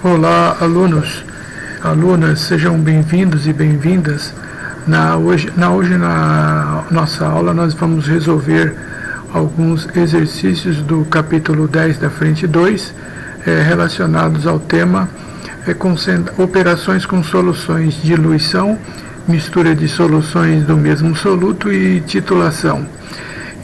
Olá, alunos, alunas, sejam bem-vindos e bem-vindas. Hoje na nossa aula nós vamos resolver alguns exercícios do capítulo 10 da frente 2, relacionados ao tema operações com soluções, diluição, mistura de soluções do mesmo soluto e titulação.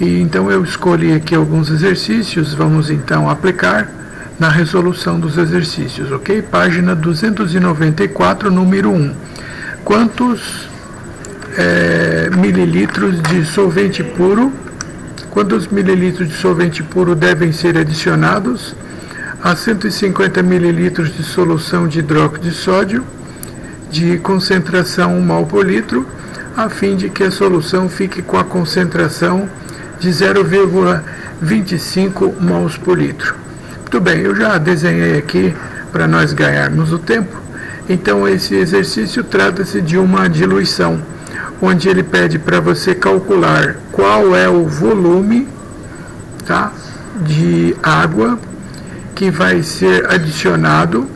E então eu escolhi aqui alguns exercícios, vamos então aplicar na resolução dos exercícios, ok? Página 294, número 1. Quantos mililitros de solvente puro, quantos mililitros de solvente puro devem ser adicionados a 150 mililitros de solução de hidróxido de sódio de concentração 1 mol por litro, a fim de que a solução fique com a concentração de 0,25 mols por litro. Muito bem, eu já desenhei aqui para nós ganharmos o tempo. Então esse exercício trata-se de uma diluição, onde ele pede para você calcular qual é o volume, tá, de água que vai ser adicionado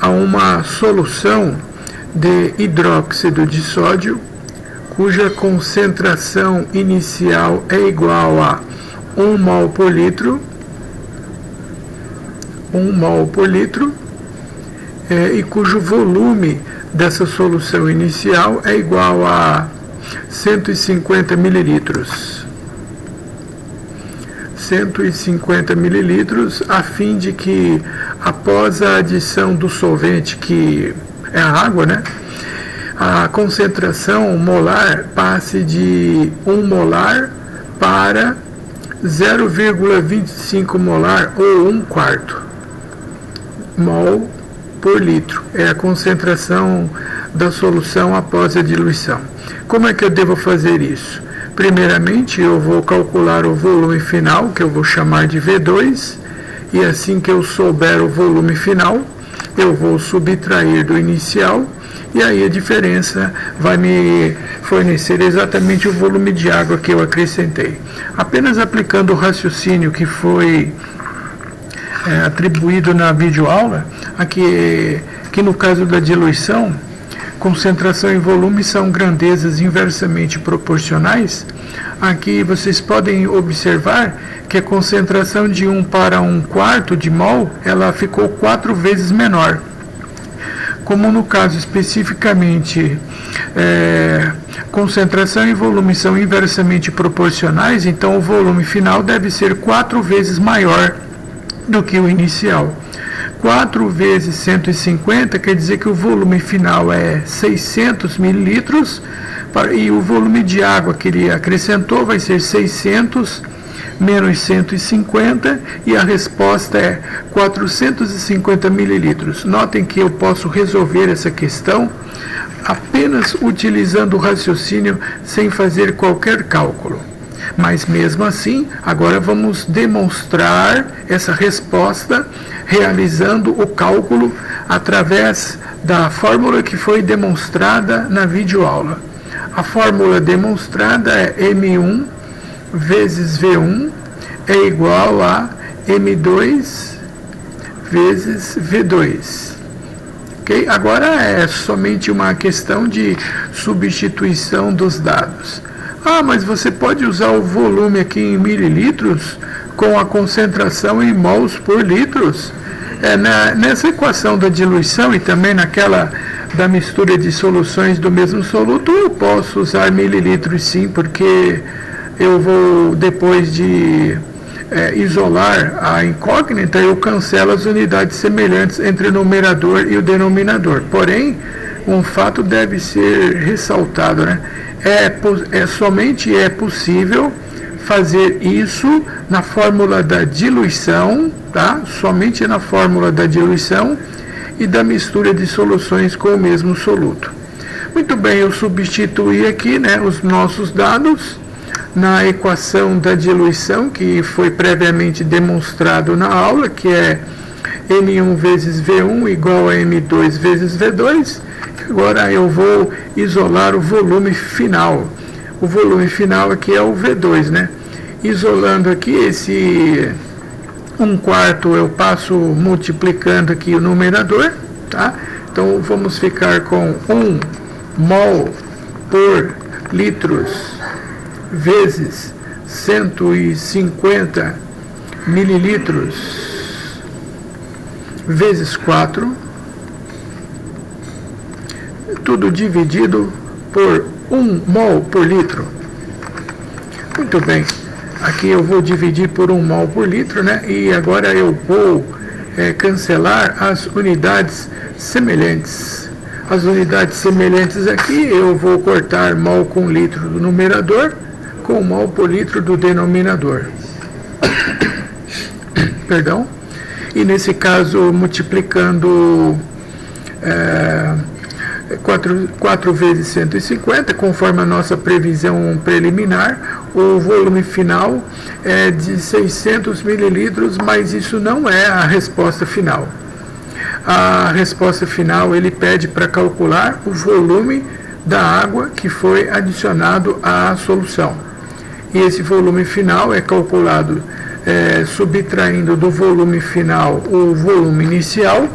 a uma solução de hidróxido de sódio, cuja concentração inicial é igual a 1 mol por litro, 1 mol por litro, e cujo volume dessa solução inicial é igual a 150 mililitros. 150 mililitros, a fim de que, após a adição do solvente, que é a água, né, a concentração molar passe de 1 molar para 0,25 molar ou 1/4 mol por litro. É a concentração da solução após a diluição. Como é que eu devo fazer isso? Primeiramente, eu vou calcular o volume final, que eu vou chamar de V2, e assim que eu souber o volume final, eu vou subtrair do inicial, e aí a diferença vai me fornecer exatamente o volume de água que eu acrescentei. Apenas aplicando o raciocínio que foi atribuído na videoaula, aqui que no caso da diluição, concentração e volume são grandezas inversamente proporcionais. Aqui vocês podem observar que a concentração de 1 para 1/4 de mol, ela ficou 4 vezes menor. Como no caso especificamente concentração e volume são inversamente proporcionais, então o volume final deve ser 4 vezes maior do que o inicial. 4 vezes 150 quer dizer que o volume final é 600 mililitros, e o volume de água que ele acrescentou vai ser 600 menos 150, e a resposta é 450 mililitros. Notem que eu posso resolver essa questão apenas utilizando o raciocínio sem fazer qualquer cálculo. Mas mesmo assim, agora vamos demonstrar essa resposta realizando o cálculo através da fórmula que foi demonstrada na videoaula. A fórmula demonstrada é M1 vezes V1 é igual a M2 vezes V2. Okay? Agora é somente uma questão de substituição dos dados. Ah, mas você pode usar o volume aqui em mililitros com a concentração em mols por litros? Nessa equação da diluição e também naquela da mistura de soluções do mesmo soluto, eu posso usar mililitros sim, porque eu vou, depois de isolar a incógnita, eu cancelo as unidades semelhantes entre o numerador e o denominador. Porém, um fato deve ser ressaltado, né? Somente é possível fazer isso na fórmula da diluição, tá? Somente na fórmula da diluição e da mistura de soluções com o mesmo soluto. Muito bem, eu substituí aqui, né, os nossos dados na equação da diluição, que foi previamente demonstrado na aula, que é M1 vezes V1 igual a M2 vezes V2. Agora eu vou isolar o volume final. O volume final aqui é o V2, né? Isolando aqui esse 1/4 eu passo multiplicando aqui o numerador, tá? Então vamos ficar com 1 mol por litros vezes 150 mililitros vezes 4, tudo dividido por 1 mol por litro. Muito bem, aqui eu vou dividir por 1 mol por litro, né? E agora eu vou cancelar as unidades semelhantes. As unidades semelhantes aqui eu vou cortar mol com litro do numerador com mol por litro do denominador. Perdão. E nesse caso, multiplicando 4 vezes 150, conforme a nossa previsão preliminar, o volume final é de 600 mililitros, mas isso não é a resposta final. A resposta final, ele pede para calcular o volume da água que foi adicionado à solução. E esse volume final é calculado subtraindo do volume final o volume inicial,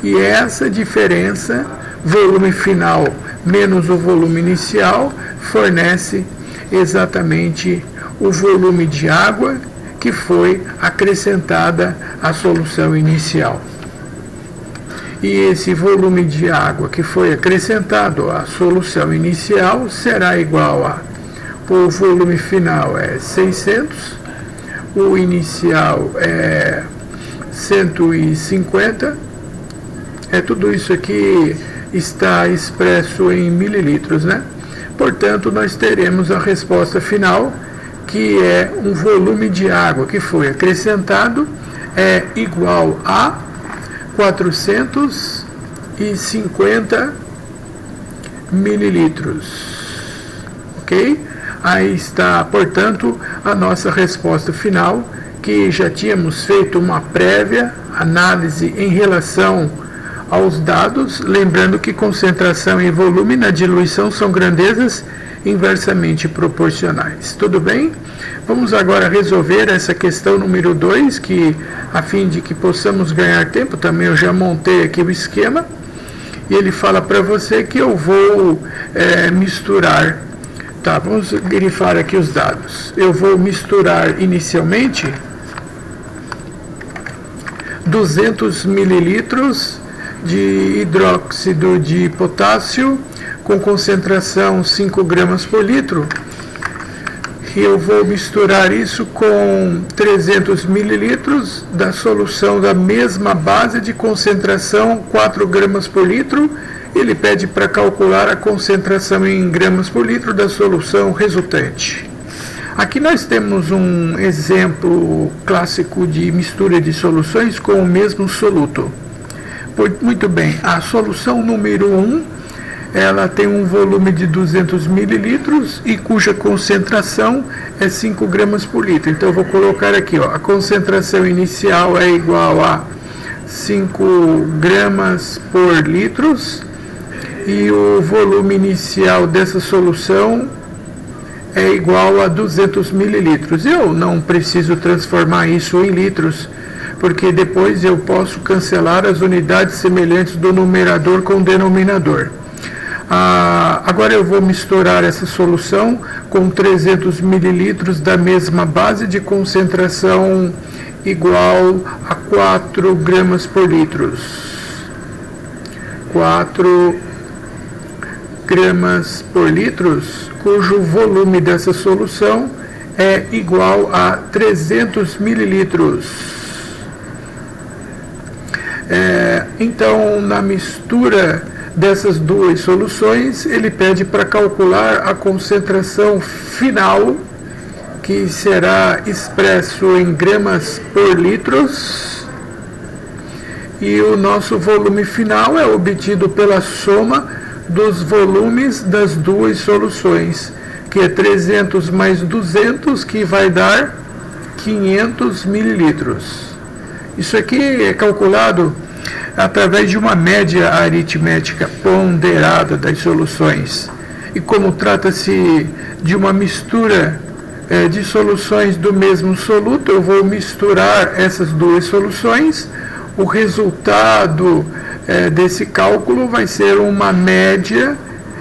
e essa diferença, volume final menos o volume inicial, fornece exatamente o volume de água que foi acrescentada à solução inicial. E esse volume de água que foi acrescentado à solução inicial será igual a, o volume final é 600, o inicial é 150, tudo isso aqui está expresso em mililitros, né? Portanto, nós teremos a resposta final, que é um volume de água que foi acrescentado é igual a 450 mililitros. Ok? Aí está, portanto, a nossa resposta final, que já tínhamos feito uma prévia análise em relação aos dados, lembrando que concentração e volume na diluição são grandezas inversamente proporcionais. Tudo bem? Vamos agora resolver essa questão número 2, que a fim de que possamos ganhar tempo, também eu já montei aqui o esquema, e ele fala para você que eu vou misturar. Tá, vamos grifar aqui os dados. Eu vou misturar inicialmente 200 mililitros de hidróxido de potássio com concentração 5 gramas por litro. E eu vou misturar isso com 300 mililitros da solução da mesma base de concentração 4 gramas por litro. Ele pede para calcular a concentração em gramas por litro da solução resultante. Aqui nós temos um exemplo clássico de mistura de soluções com o mesmo soluto. Muito bem, a solução número 1, ela tem um volume de 200 mililitros e cuja concentração é 5 gramas por litro. Então eu vou colocar aqui, ó, a concentração inicial é igual a 5 gramas por litros, e o volume inicial dessa solução é igual a 200 mililitros. Eu não preciso transformar isso em litros, porque depois eu posso cancelar as unidades semelhantes do numerador com o denominador. Agora eu vou misturar essa solução com 300 mililitros da mesma base de concentração igual a 4 gramas por litro. 4 gramas por litro, cujo volume dessa solução é igual a 300 mililitros. Então, na mistura dessas duas soluções, ele pede para calcular a concentração final, que será expresso em gramas por litros, e o nosso volume final é obtido pela soma dos volumes das duas soluções, que é 300 mais 200, que vai dar 500 mililitros. Isso aqui é calculado através de uma média aritmética ponderada das soluções. E como trata-se de uma mistura de soluções do mesmo soluto, eu vou misturar essas duas soluções. O resultado desse cálculo vai ser uma média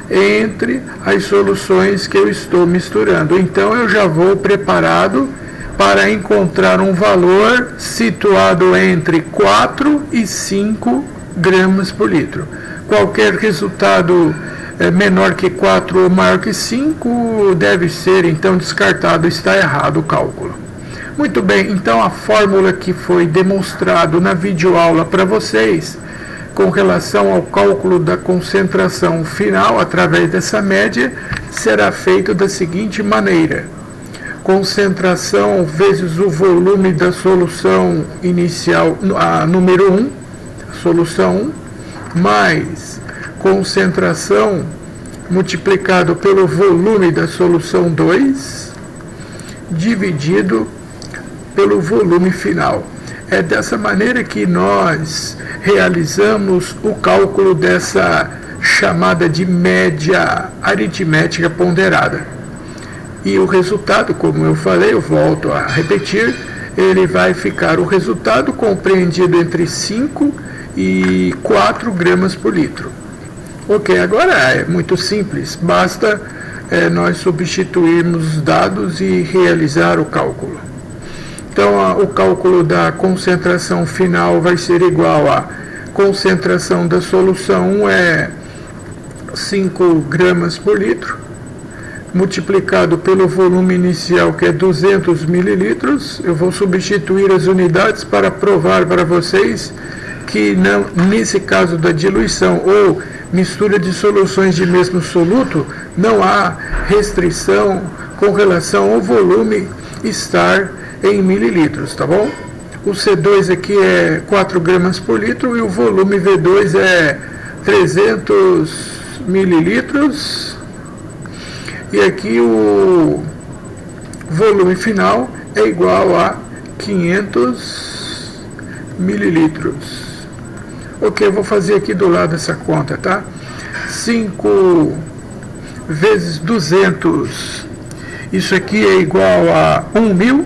entre as soluções que eu estou misturando. Então eu já vou preparado para encontrar um valor situado entre 4 e 5 gramas por litro. Qualquer resultado menor que 4 ou maior que 5 deve ser então descartado, está errado o cálculo. Muito bem, então a fórmula que foi demonstrado na videoaula para vocês com relação ao cálculo da concentração final através dessa média será feito da seguinte maneira: concentração vezes o volume da solução inicial, a número 1, solução 1, mais concentração multiplicado pelo volume da solução 2, dividido pelo volume final. É dessa maneira que nós realizamos o cálculo dessa chamada de média aritmética ponderada. E o resultado, como eu falei, eu volto a repetir, ele vai ficar o resultado compreendido entre 5 e 4 gramas por litro. Ok, agora é muito simples, basta nós substituirmos os dados e realizar o cálculo. Então, o cálculo da concentração final vai ser igual a concentração da solução 1 é 5 gramas por litro, multiplicado pelo volume inicial, que é 200 mililitros. Eu vou substituir as unidades para provar para vocês que não, nesse caso da diluição ou mistura de soluções de mesmo soluto, não há restrição com relação ao volume estar em mililitros, tá bom? O C2 aqui é 4 gramas por litro e o volume V2 é 300 mililitros. E aqui o volume final é igual a 500 mililitros. Ok, eu vou fazer aqui do lado essa conta, tá? 5 vezes 200, isso aqui é igual a 1.000.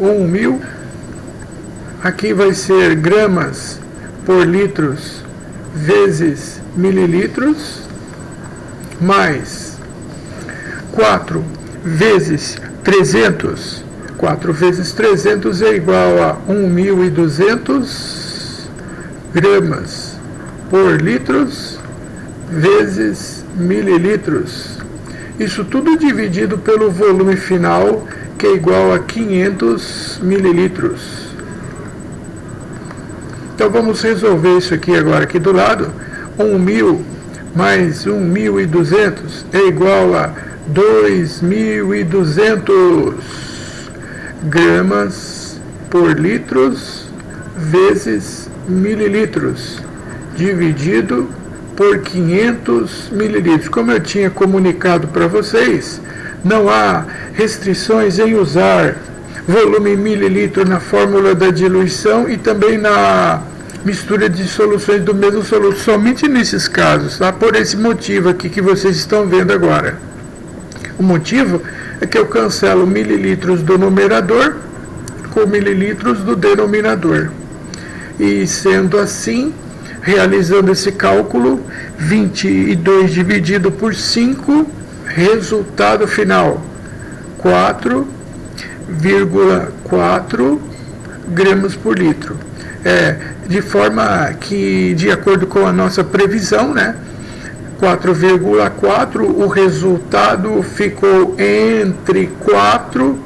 1.000. Aqui vai ser gramas por litros vezes mililitros, mais 4 vezes 300. 4 vezes 300 é igual a 1.200 gramas por litros vezes mililitros. Isso tudo dividido pelo volume final, que é igual a 500 mililitros. Então vamos resolver isso aqui agora, aqui do lado. 1.000 mais 1.200 é igual a 2.200 gramas por litros vezes mililitros, dividido por 500 mililitros. Como eu tinha comunicado para vocês, não há restrições em usar volume em mililitro na fórmula da diluição e também na mistura de soluções do mesmo soluto, somente nesses casos, tá? Por esse motivo aqui que vocês estão vendo agora. O motivo é que eu cancelo mililitros do numerador com mililitros do denominador. E sendo assim, realizando esse cálculo, 22 dividido por 5, resultado final, 4,4 gramas por litro. De forma que, de acordo com a nossa previsão, né, 4,4, o resultado ficou entre 4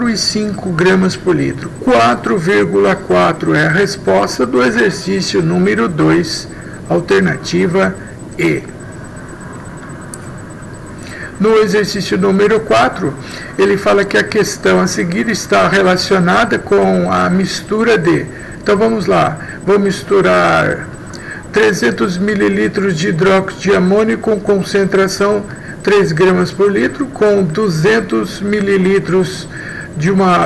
e 5 gramas por litro. 4,4 é a resposta do exercício número 2, alternativa E. No exercício número 4, ele fala que a questão a seguir está relacionada com a mistura de... Então vamos lá, vou misturar 300 mililitros de hidróxido de amônio com concentração 3 gramas por litro, com 200 mililitros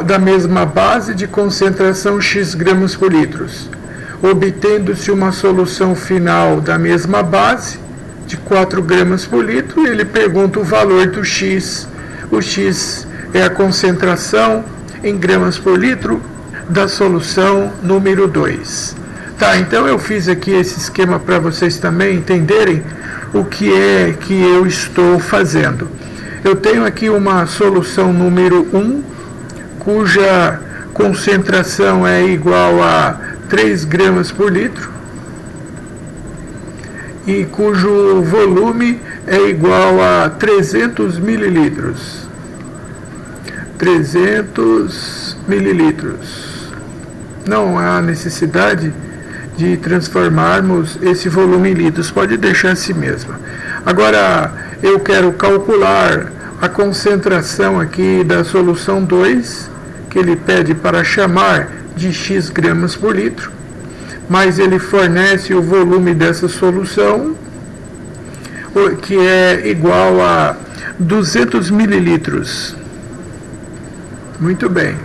da mesma base de concentração X gramas por litro, obtendo-se uma solução final da mesma base de 4 gramas por litro, ele pergunta o valor do X. O X é a concentração em gramas por litro da solução número 2. Tá, então eu fiz aqui esse esquema para vocês também entenderem o que é que eu estou fazendo. Eu tenho aqui uma solução número 1, cuja concentração é igual a 3 gramas por litro e cujo volume é igual a 300 mililitros. 300 mililitros. Não há necessidade de transformarmos esse volume em litros, pode deixar assim mesmo. Agora, eu quero calcular a concentração aqui da solução 2, que ele pede para chamar de X gramas por litro, mas ele fornece o volume dessa solução, que é igual a 200 mililitros. Muito bem.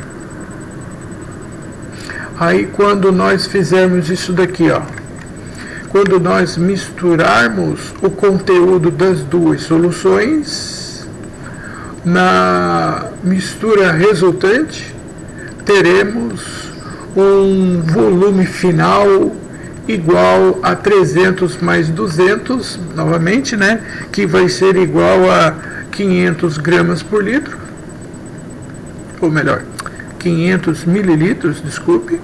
Aí quando nós fizermos isso daqui, ó, quando nós misturarmos o conteúdo das duas soluções, na mistura resultante, teremos um volume final igual a 300 mais 200, novamente, né, que vai ser igual a 500 gramas por litro, ou melhor, 500 mililitros, desculpe.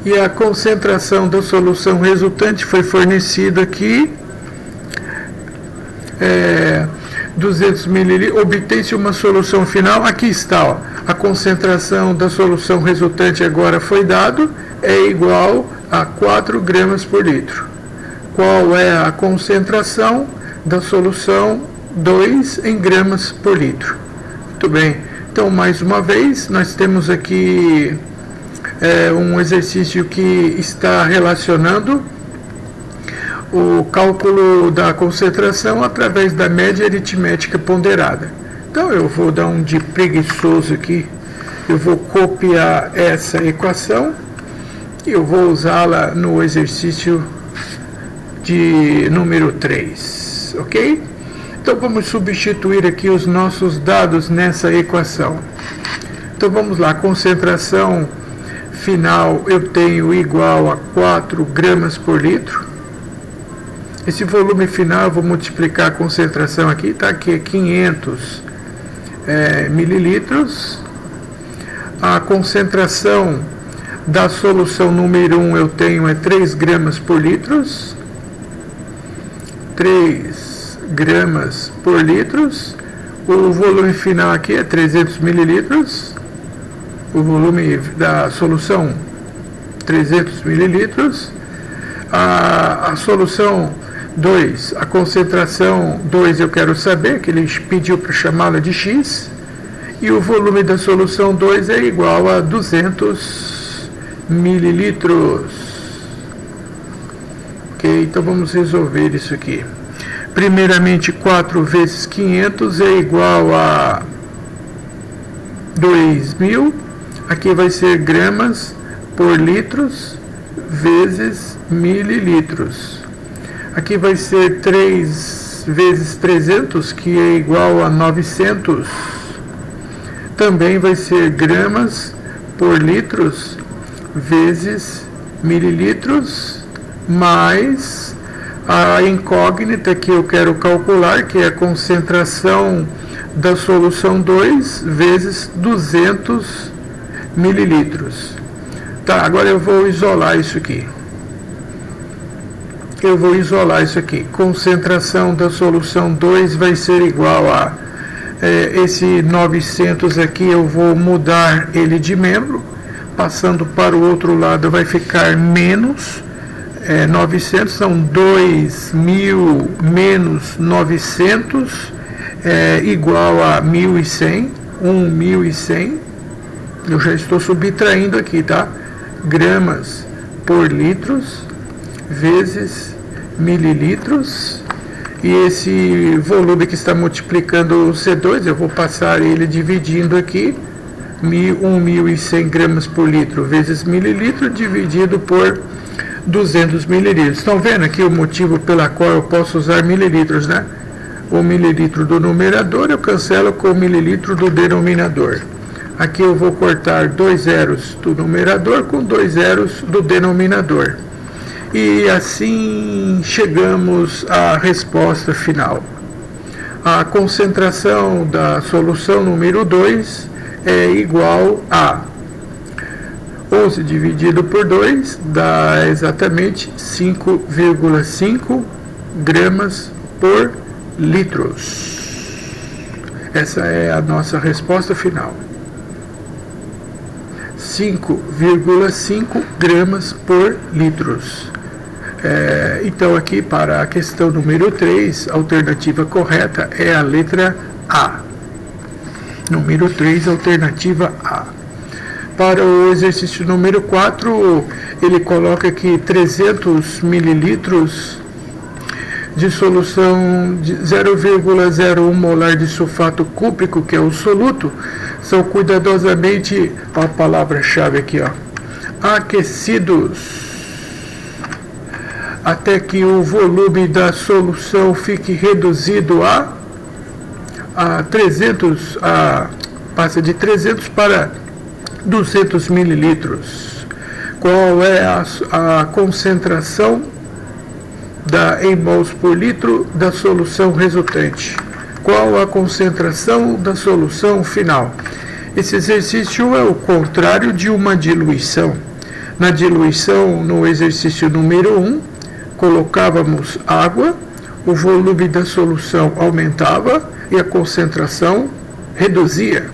E a concentração da solução resultante foi fornecida aqui, 200 mililitros, obtém-se uma solução final, aqui está, ó, a concentração da solução resultante agora foi dado, é igual a 4 gramas por litro. Qual é a concentração da solução 2 em gramas por litro? Muito bem, então mais uma vez nós temos aqui um exercício que está relacionando o cálculo da concentração através da média aritmética ponderada. Então eu vou dar um de preguiçoso aqui, eu vou copiar essa equação e eu vou usá-la no exercício de número 3, ok? Então vamos substituir aqui os nossos dados nessa equação. Então vamos lá, concentração final eu tenho igual a 4 gramas por litro. Esse volume final eu vou multiplicar a concentração aqui, tá? Que é 500 mililitros. A concentração da solução número 1 eu tenho é 3 gramas por litros. 3 gramas por litros. O volume final aqui é 300 mililitros. O volume da solução 300 mililitros. A solução 2, a concentração 2 eu quero saber, que ele pediu para chamá-la de X, e o volume da solução 2 é igual a 200 mililitros. Ok, então vamos resolver isso aqui. Primeiramente, 4 vezes 500 é igual a 2.000. Aqui vai ser gramas por litros vezes mililitros. Aqui vai ser 3 vezes 300, que é igual a 900. Também vai ser gramas por litros vezes mililitros, mais a incógnita que eu quero calcular, que é a concentração da solução 2 vezes 200 mililitros. Tá, agora eu vou isolar isso aqui. Concentração da solução 2 vai ser igual a esse 900 aqui, eu vou mudar ele de membro, passando para o outro lado vai ficar menos 900, são 2.000 menos 900 igual a 1.100, 1.100. Eu já estou subtraindo aqui, tá? Gramas por litros vezes mililitros, e esse volume que está multiplicando o C2, eu vou passar ele dividindo aqui, 1.100 gramas por litro vezes mililitro, dividido por 200 mililitros. Estão vendo aqui o motivo pela qual eu posso usar mililitros, né? O mililitro do numerador eu cancelo com o mililitro do denominador. Aqui eu vou cortar 2 zeros do numerador com 2 zeros do denominador. E assim chegamos à resposta final. A concentração da solução número 2 é igual a 11 dividido por 2 dá exatamente 5,5 gramas por litros. Essa é a nossa resposta final. 5,5 gramas por litros. Então aqui para a questão número 3, a alternativa correta é a letra A. Número 3, alternativa A. Para o exercício número 4, ele coloca aqui 300 mililitros de solução de 0,01 molar de sulfato cúprico, que é o soluto, são cuidadosamente, a palavra-chave aqui, ó, aquecidos até que o volume da solução fique reduzido a 300, passa de 300 para 200 mililitros. Qual é a concentração em mols por litro da solução resultante? Qual a concentração da solução final? Esse exercício é o contrário de uma diluição. Na diluição, no exercício número 1, colocávamos água, o volume da solução aumentava e a concentração reduzia.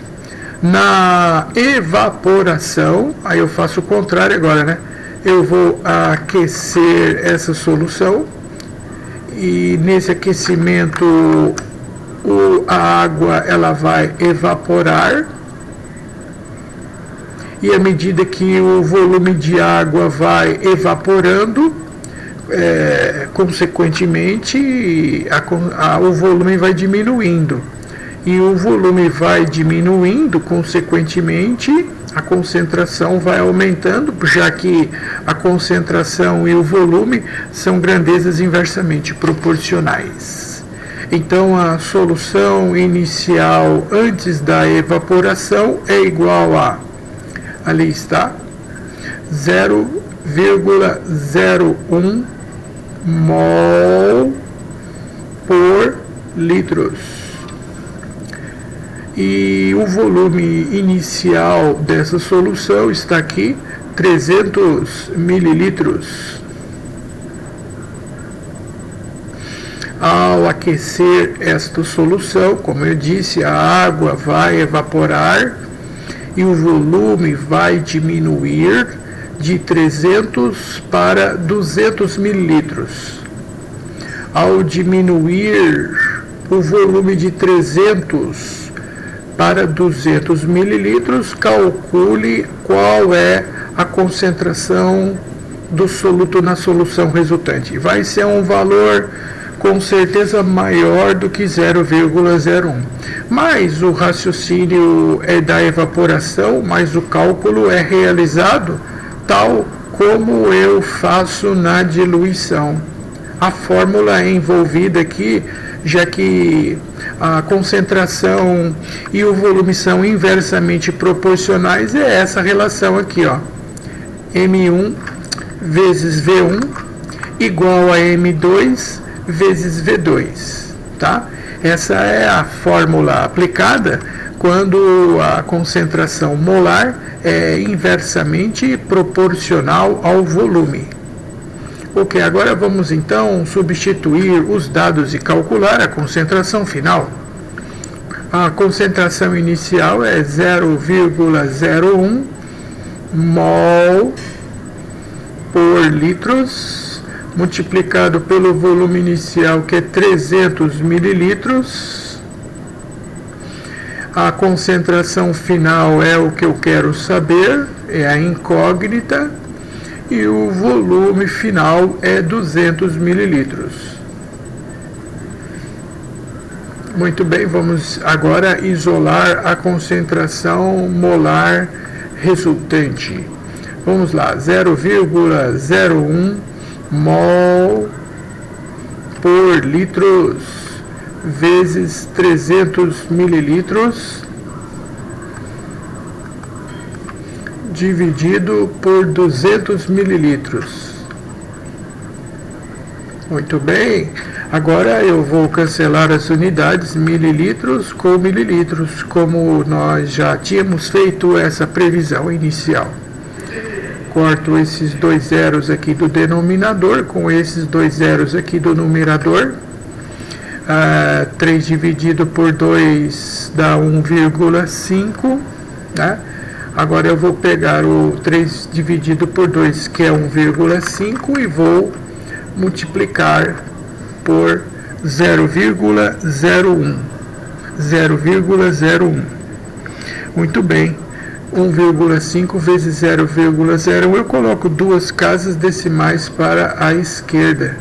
Na evaporação, aí eu faço o contrário agora, né? Eu vou aquecer essa solução e nesse aquecimento a água ela vai evaporar e à medida que o volume de água vai evaporando, consequentemente o volume vai diminuindo. E o volume vai diminuindo, consequentemente, a concentração vai aumentando, já que a concentração e o volume são grandezas inversamente proporcionais. Então, a solução inicial antes da evaporação é igual a, ali está, 0,01 mol por litros. E o volume inicial dessa solução está aqui, 300 mililitros. Ao aquecer esta solução, como eu disse, a água vai evaporar e o volume vai diminuir de 300 para 200 mililitros. Ao diminuir o volume de 300 para 200 mililitros, calcule qual é a concentração do soluto na solução resultante. Vai ser um valor com certeza maior do que 0,01. Mas o raciocínio é da evaporação, mas o cálculo é realizado tal como eu faço na diluição. A fórmula é envolvida aqui, já que a concentração e o volume são inversamente proporcionais, é essa relação aqui, ó. M1 vezes V1 igual a M2 vezes V2, tá? Essa é a fórmula aplicada quando a concentração molar é inversamente proporcional ao volume. Ok, agora vamos então substituir os dados e calcular a concentração final. A concentração inicial é 0,01 mol por litros, multiplicado pelo volume inicial, que é 300 mililitros. A concentração final é o que eu quero saber, é a incógnita. E o volume final é 200 mililitros. Muito bem, vamos agora isolar a concentração molar resultante. Vamos lá, 0,01 mol por litros vezes 300 mililitros dividido por 200 mililitros. Muito bem. Agora eu vou cancelar as unidades mililitros com mililitros, como nós já tínhamos feito essa previsão inicial. Corto esses dois zeros aqui do denominador com esses dois zeros aqui do numerador. 3 dividido por 2 dá 1,5, né? Agora eu vou pegar o 3 dividido por 2, que é 1,5, e vou multiplicar por 0,01. 0,01. Muito bem. 1,5 vezes 0,01, eu coloco duas casas decimais para a esquerda.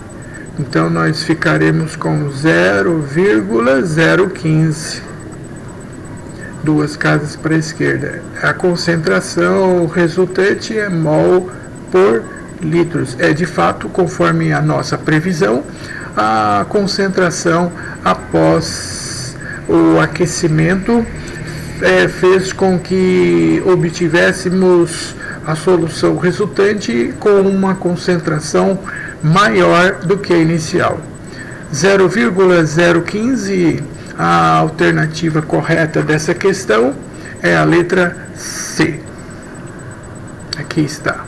Então, nós ficaremos com 0,015. Duas casas para a esquerda. A concentração resultante é mol por litros. É, de fato, conforme a nossa previsão, a concentração após o aquecimento fez com que obtivéssemos a solução resultante com uma concentração maior do que a inicial. 0,015, a alternativa correta dessa questão é a letra C. Aqui está.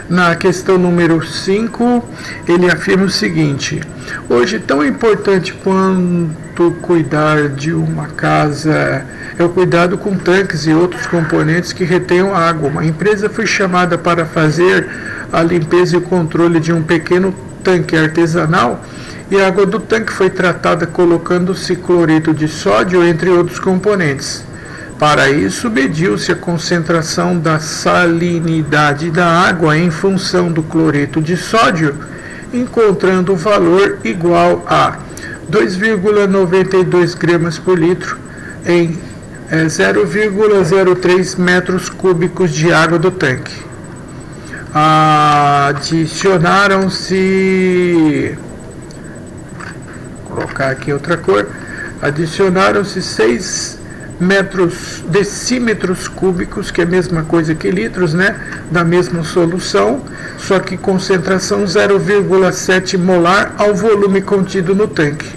Na questão número 5, ele afirma o seguinte: hoje, tão importante quanto cuidar de uma casa é o cuidado com tanques e outros componentes que retenham água. Uma empresa foi chamada para fazer a limpeza e o controle de um pequeno tanque artesanal, e a água do tanque foi tratada colocando-se cloreto de sódio, entre outros componentes. Para isso, mediu-se a concentração da salinidade da água em função do cloreto de sódio, encontrando o valor igual a 2,92 gramas por litro em 0,03 metros cúbicos de água do tanque. Adicionaram-se, vou colocar aqui outra cor, adicionaram-se 6 decímetros cúbicos, que é a mesma coisa que litros, né? Da mesma solução, só que concentração 0,7 molar ao volume contido no tanque.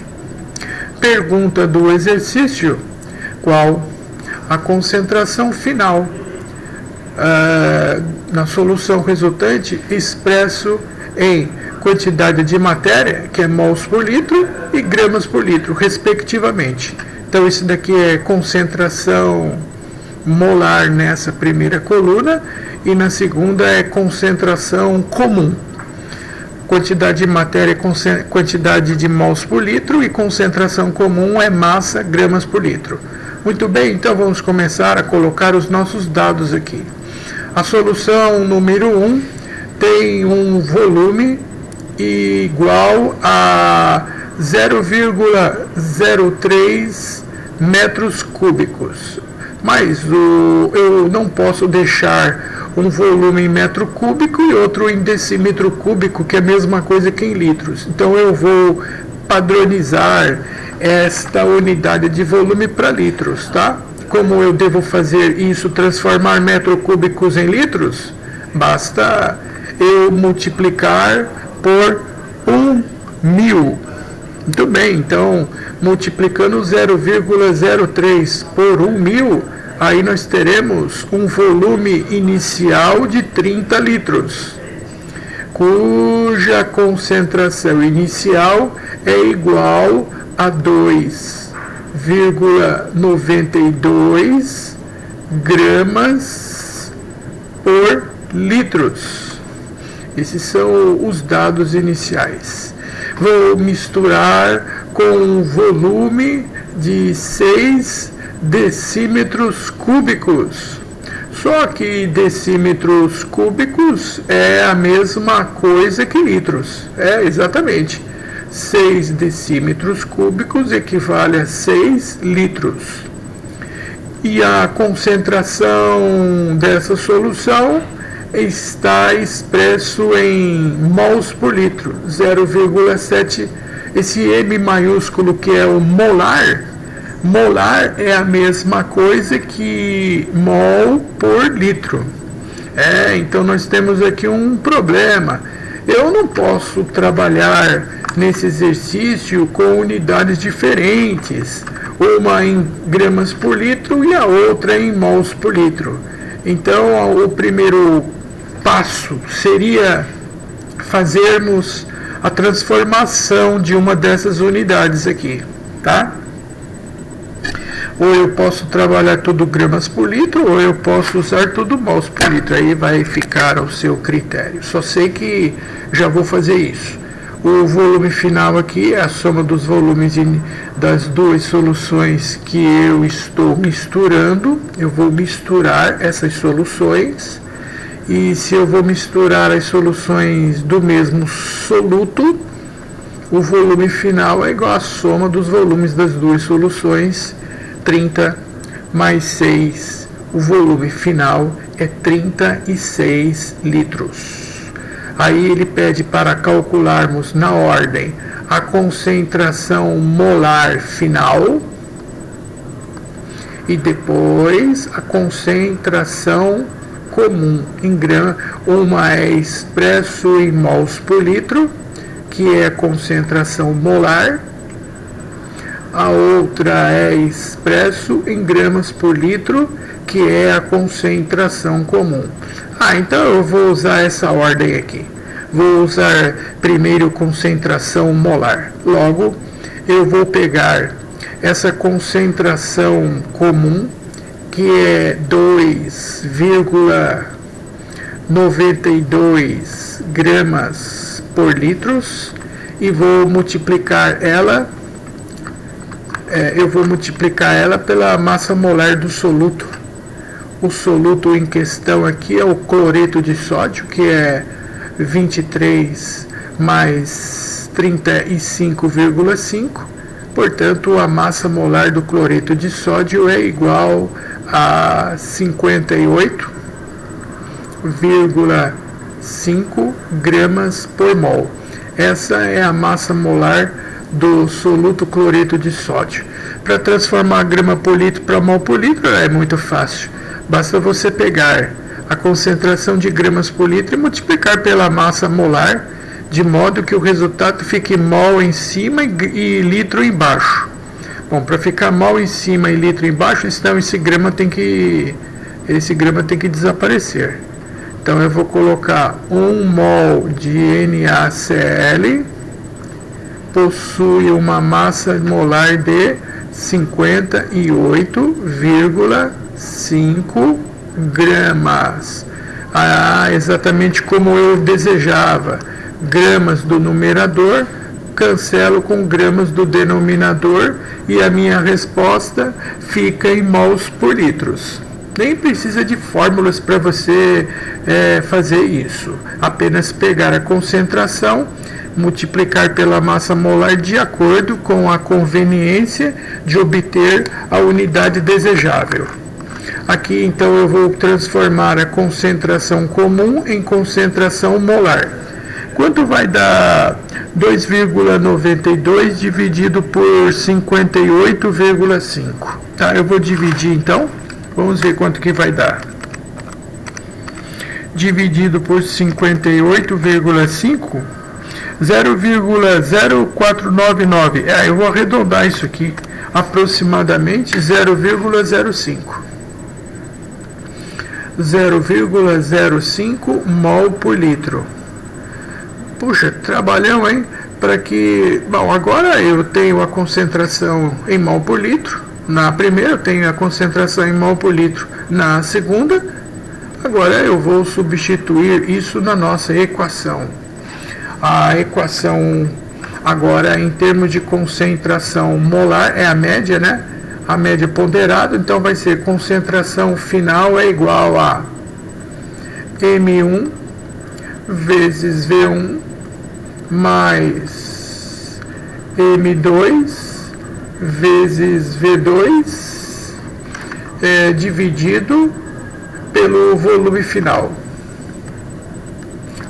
Pergunta do exercício: qual a concentração final na solução resultante, expresso em quantidade de matéria, que é mols por litro, e gramas por litro, respectivamente. Então, isso daqui é concentração molar nessa primeira coluna, e na segunda é concentração comum. Quantidade de matéria é quantidade de mols por litro, e concentração comum é massa, gramas por litro. Muito bem, então vamos começar a colocar os nossos dados aqui. A solução número 1 tem um volume igual a 0,03 metros cúbicos. Mas eu não posso deixar um volume em metro cúbico e outro em decímetro cúbico, que é a mesma coisa que em litros. Então eu vou padronizar esta unidade de volume para litros, tá? Como eu devo fazer isso, transformar metros cúbicos em litros? Basta eu multiplicar por 1.000. Muito bem, então, multiplicando 0,03 por 1.000, aí nós teremos um volume inicial de 30 litros, cuja concentração inicial é igual a 2,92 gramas por litros. Esses são os dados iniciais. Vou misturar com um volume de 6 decímetros cúbicos. Só que decímetros cúbicos é a mesma coisa que litros. É, exatamente. 6 decímetros cúbicos equivale a 6 litros. E a concentração dessa solução está expresso em mols por litro, 0,7. Esse M maiúsculo que é o molar, molar é a mesma coisa que mol por litro. Então nós temos aqui um problema. Eu não posso trabalhar nesse exercício com unidades diferentes, uma em gramas por litro e a outra em mols por litro. Então o primeiro passo seria fazermos a transformação de uma dessas unidades aqui, tá? Ou eu posso trabalhar tudo gramas por litro, ou eu posso usar tudo mols por litro. Aí vai ficar ao seu critério. Só sei que já vou fazer isso. O volume final aqui é a soma dos volumes das duas soluções que eu estou misturando. Eu vou misturar essas soluções. E se eu vou misturar as soluções do mesmo soluto, o volume final é igual à soma dos volumes das duas soluções, 30 mais 6, o volume final é 36 litros. Aí ele pede para calcularmos na ordem a concentração molar final e depois a concentração comum em grama. Uma é expresso em mols por litro, que é a concentração molar. A outra é expresso em gramas por litro, que é a concentração comum. Então eu vou usar essa ordem aqui. Vou usar primeiro concentração molar. Logo, eu vou pegar essa concentração comum, que é 2,92 gramas por litros, e vou multiplicar ela. Eu vou multiplicar ela pela massa molar do soluto. O soluto em questão aqui é o cloreto de sódio, que é 23 mais 35,5. Portanto, a massa molar do cloreto de sódio é igual a 58,5 gramas por mol. Essa é a massa molar do soluto cloreto de sódio. Para transformar grama por litro para mol por litro é muito fácil. Basta você pegar a concentração de gramas por litro e multiplicar pela massa molar, de modo que o resultado fique mol em cima e litro embaixo. Bom, para ficar mol em cima e litro embaixo, então esse grama tem que desaparecer. Então eu vou colocar 1 mol de NaCl possui uma massa molar de 58,5 gramas. Exatamente como eu desejava. Gramas do numerador, cancelo com gramas do denominador e a minha resposta fica em mols por litros. Nem precisa de fórmulas para você fazer isso. Apenas pegar a concentração, multiplicar pela massa molar de acordo com a conveniência de obter a unidade desejável. Aqui então eu vou transformar a concentração comum em concentração molar. Quanto vai dar 2,92 dividido por 58,5? Tá, eu vou dividir então. Vamos ver quanto que vai dar. Dividido por 58,5, 0,0499. Eu vou arredondar isso aqui. Aproximadamente 0,05. 0,05 mol por litro. Puxa, trabalhão, hein? Para que... Bom, agora eu tenho a concentração em mol por litro. Na primeira eu tenho a concentração em mol por litro. Na segunda, agora eu vou substituir isso na nossa equação. A equação agora em termos de concentração molar é a média, né? A média ponderada, então vai ser concentração final é igual a M1 vezes V1 mais M2 vezes V2 dividido pelo volume final.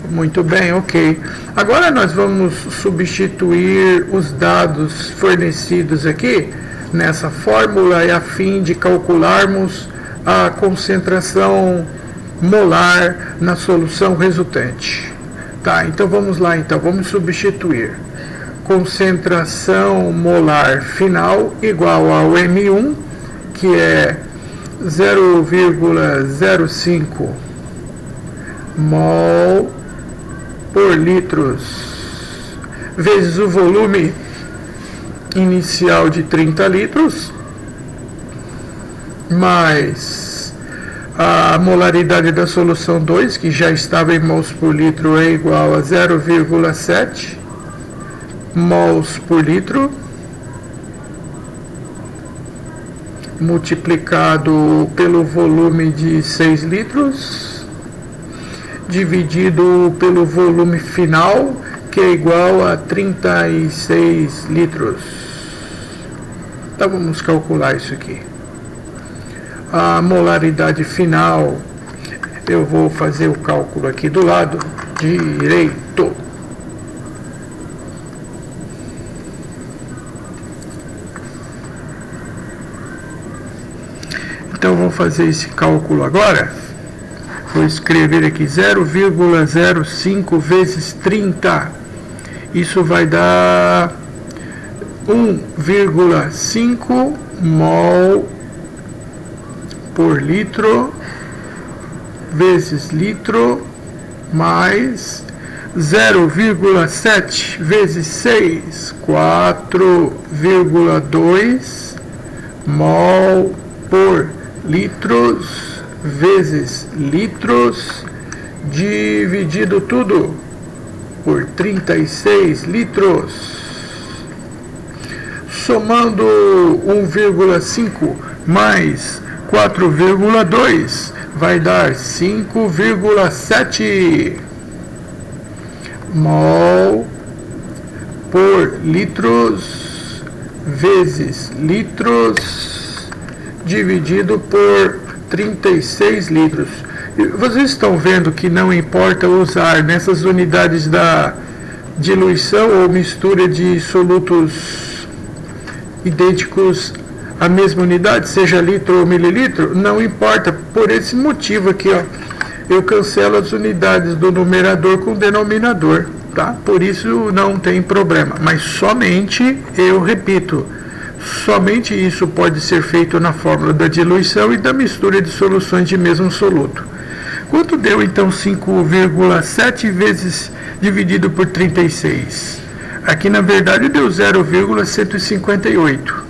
Muito bem, ok. Agora nós vamos substituir os dados fornecidos aqui nessa fórmula a fim de calcularmos a concentração molar na solução resultante. Tá, então vamos lá, vamos substituir. Concentração molar final igual ao M1, que é 0,05 mol por litros, vezes o volume inicial de 30 litros, mais a molaridade da solução 2, que já estava em mols por litro, é igual a 0,7 mols por litro, multiplicado pelo volume de 6 litros, dividido pelo volume final, que é igual a 36 litros. Então vamos calcular isso aqui. A molaridade final, eu vou fazer o cálculo aqui do lado direito. Então vou fazer esse cálculo agora. Vou escrever aqui 0,05 vezes 30. Isso vai dar 1,5 mol por litro vezes litro mais 0,7 vezes 6, 4,2 mol por litros vezes litros, dividido tudo por 36 litros. Somando 1,5 mais 4,2 vai dar 5,7 mol por litros vezes litros, dividido por 36 litros. Vocês estão vendo que não importa usar nessas unidades da diluição ou mistura de solutos idênticos à mesma unidade, seja litro ou mililitro, não importa. Por esse motivo aqui, ó, eu cancelo as unidades do numerador com o denominador, tá? Por isso não tem problema. Mas somente, eu repito, somente isso pode ser feito na fórmula da diluição e da mistura de soluções de mesmo soluto. Quanto deu então 5,7 vezes dividido por 36? Aqui na verdade deu 0,158,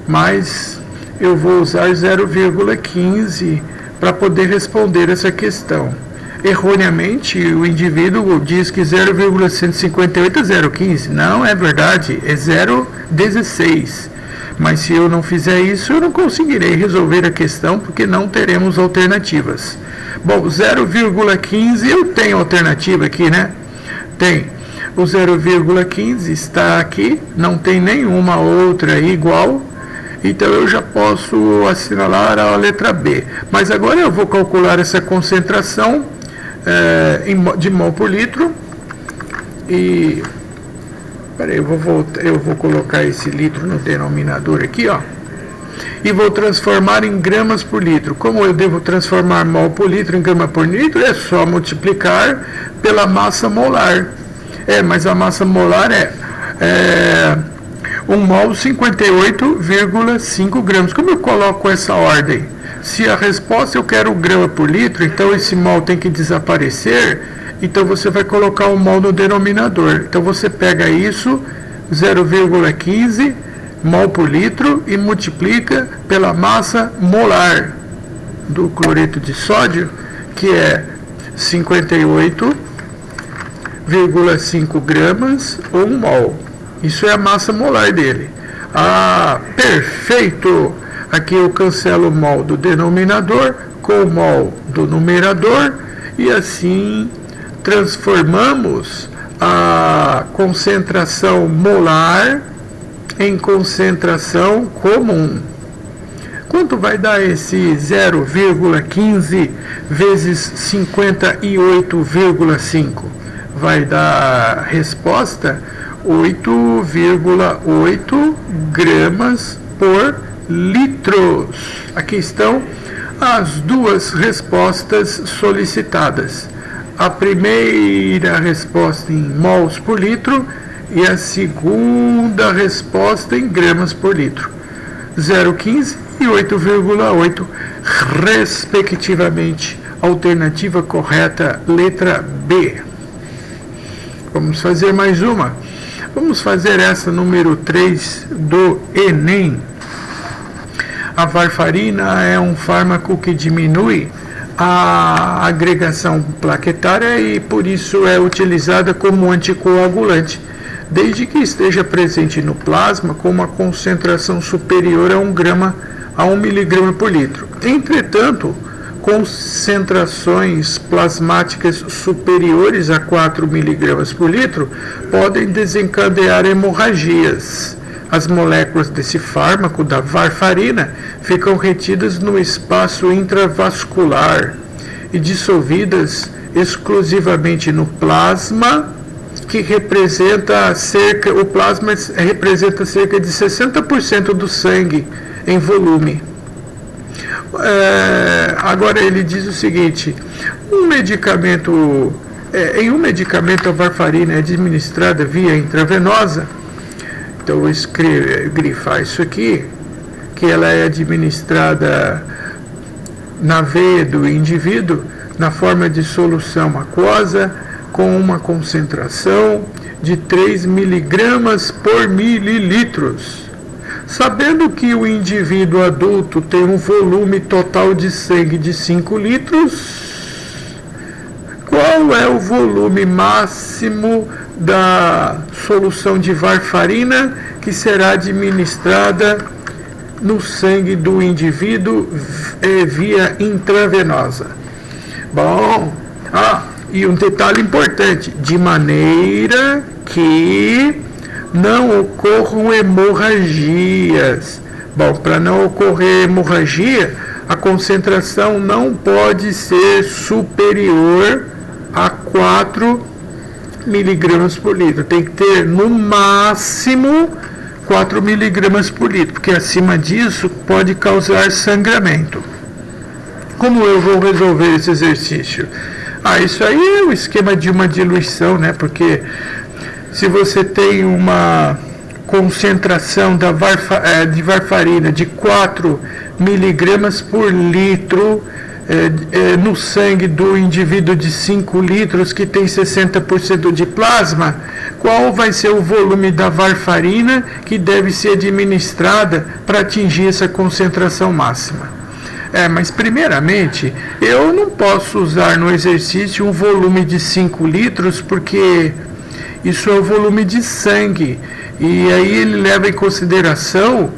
mas eu vou usar 0,15 para poder responder essa questão. Erroneamente o indivíduo diz que 0,158 é 0,15. Não é verdade, é 0,16. Mas se eu não fizer isso, eu não conseguirei resolver a questão, porque não teremos alternativas. Bom, 0,15 eu tenho alternativa aqui, né? Tem. O 0,15 está aqui, não tem nenhuma outra igual, então eu já posso assinalar a letra B. Mas agora eu vou calcular essa concentração de mol por litro. E peraí, eu vou colocar esse litro no denominador aqui, ó. E vou transformar em gramas por litro. Como eu devo transformar mol por litro em grama por litro? É só multiplicar pela massa molar. Mas a massa molar é 1 mol 58,5 gramas. Como eu coloco essa ordem? Se a resposta eu quero grama por litro, então esse mol tem que desaparecer. Então você vai colocar um mol no denominador. Então você pega isso, 0,15 mol por litro, e multiplica pela massa molar do cloreto de sódio, que é 58,5 gramas ou 1 mol. Isso é a massa molar dele. Ah, perfeito! Aqui eu cancelo o mol do denominador com o mol do numerador, e assim transformamos a concentração molar em concentração comum. quanto vai dar esse 0,15 vezes 58,5? Vai dar resposta 8,8 gramas por litro. Aqui estão as duas respostas solicitadas. A primeira resposta em mols por litro e a segunda resposta em gramas por litro. 0,15 e 8,8, respectivamente. Alternativa correta, letra B. Vamos fazer mais uma. Vamos fazer essa número 3 do Enem. A varfarina é um fármaco que diminui a agregação plaquetária e por isso é utilizada como anticoagulante, desde que esteja presente no plasma com uma concentração superior a 1 miligrama por litro. Entretanto, concentrações plasmáticas superiores a 4 miligramas por litro podem desencadear hemorragias. As moléculas desse fármaco, da varfarina, ficam retidas no espaço intravascular e dissolvidas exclusivamente no plasma, que representa cerca de 60% do sangue em volume. Agora ele diz o seguinte: em um medicamento a varfarina é administrada via intravenosa. Então eu vou grifar isso aqui, que ela é administrada na veia do indivíduo na forma de solução aquosa com uma concentração de 3 miligramas por mililitros. Sabendo que o indivíduo adulto tem um volume total de sangue de 5 litros, qual é o volume máximo da solução de varfarina que será administrada no sangue do indivíduo via intravenosa? Bom, e um detalhe importante: de maneira que não ocorram hemorragias. Bom, para não ocorrer hemorragia, a concentração não pode ser superior a 4 miligramas por litro. Tem que ter no máximo 4 miligramas por litro, porque acima disso pode causar sangramento. Como eu vou resolver esse exercício? Isso aí é o esquema de uma diluição, né? Porque se você tem uma concentração de varfarina de 4 miligramas por litro no sangue do indivíduo de 5 litros que tem 60% de plasma, qual vai ser o volume da varfarina que deve ser administrada para atingir essa concentração máxima? Mas primeiramente, eu não posso usar no exercício um volume de 5 litros, porque isso é o volume de sangue. E aí ele leva em consideração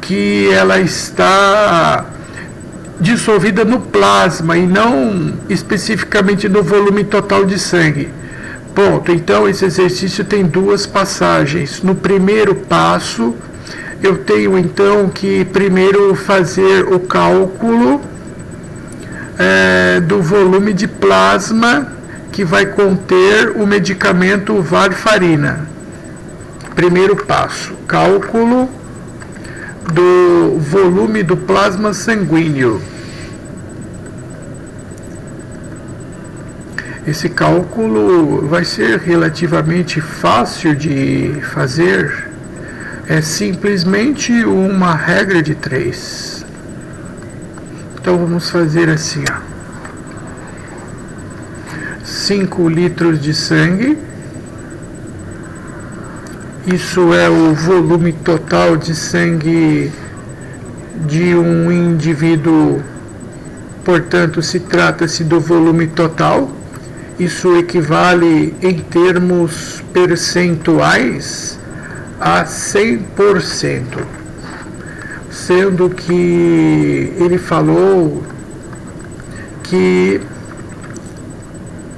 que ela está dissolvida no plasma e não especificamente no volume total de sangue. Ponto. Então esse exercício tem duas passagens. No primeiro passo, eu tenho então que primeiro fazer o cálculo do volume de plasma que vai conter o medicamento varfarina. Primeiro passo: cálculo do volume do plasma sanguíneo. Esse cálculo vai ser relativamente fácil de fazer. É simplesmente uma regra de 3. Então vamos fazer assim, 5 litros de sangue. Isso é o volume total de sangue de um indivíduo, portanto, trata-se do volume total. Isso equivale em termos percentuais a 100%, sendo que ele falou que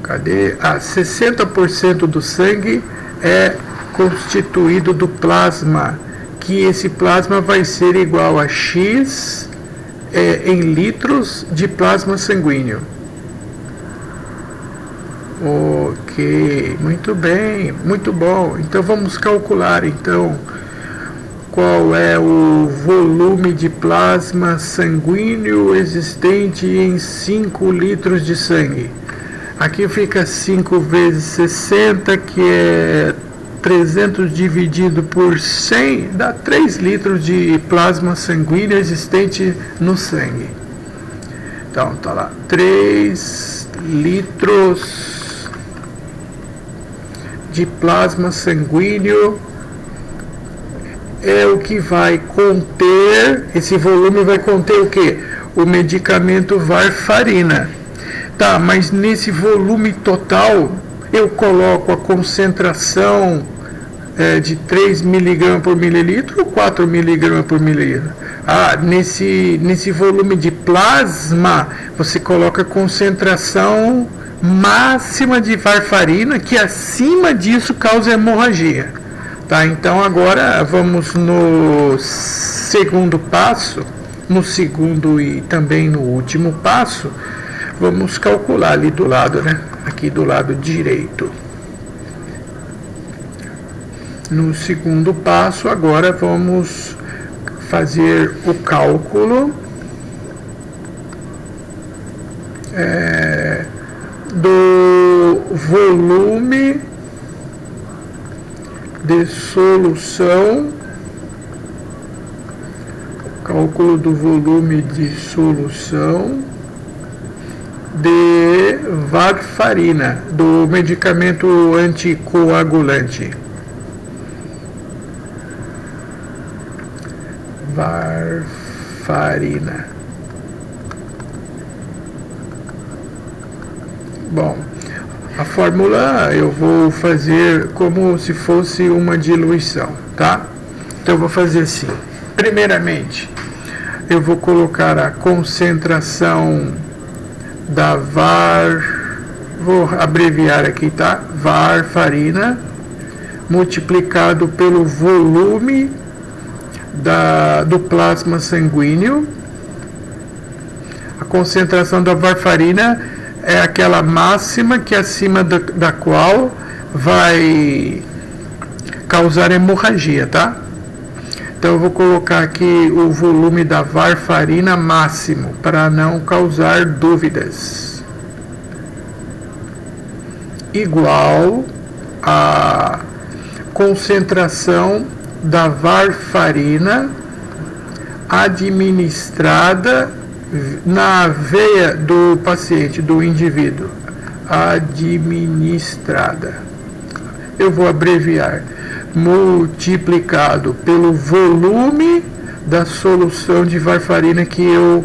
60% do sangue é constituído do plasma, que esse plasma vai ser igual a X em litros de plasma sanguíneo. Ok, muito bem, muito bom. Então vamos calcular então qual é o volume de plasma sanguíneo existente em 5 litros de sangue. Aqui fica 5 vezes 60, que é 300 dividido por 100, dá 3 litros de plasma sanguíneo existente no sangue. Então, tá lá, 3 litros de plasma sanguíneo é o que vai conter, esse volume vai conter o que? O medicamento varfarina. Tá, mas nesse volume total eu coloco a concentração de 3 mg por mililitro ou 4 mg por mililitro? Nesse volume de plasma você coloca a concentração máxima de varfarina, que acima disso causa hemorragia. Tá, então agora vamos no segundo passo, no segundo e também no último passo, vamos calcular ali do lado, né? Aqui do lado direito. No segundo passo, agora vamos fazer o cálculo do volume de solução, cálculo do volume de solução de varfarina, do medicamento anticoagulante. Varfarina. Bom, a fórmula eu vou fazer como se fosse uma diluição, tá? Então eu vou fazer assim. Primeiramente, eu vou colocar a concentração da vou abreviar aqui, tá? Varfarina multiplicado pelo volume do plasma sanguíneo. A concentração da varfarina é aquela máxima que acima da qual vai causar hemorragia, tá? Então eu vou colocar aqui o volume da varfarina máximo para não causar dúvidas. Igual a concentração da varfarina administrada na veia do paciente, do indivíduo. Administrada. Eu vou abreviar. Multiplicado pelo volume da solução de varfarina que eu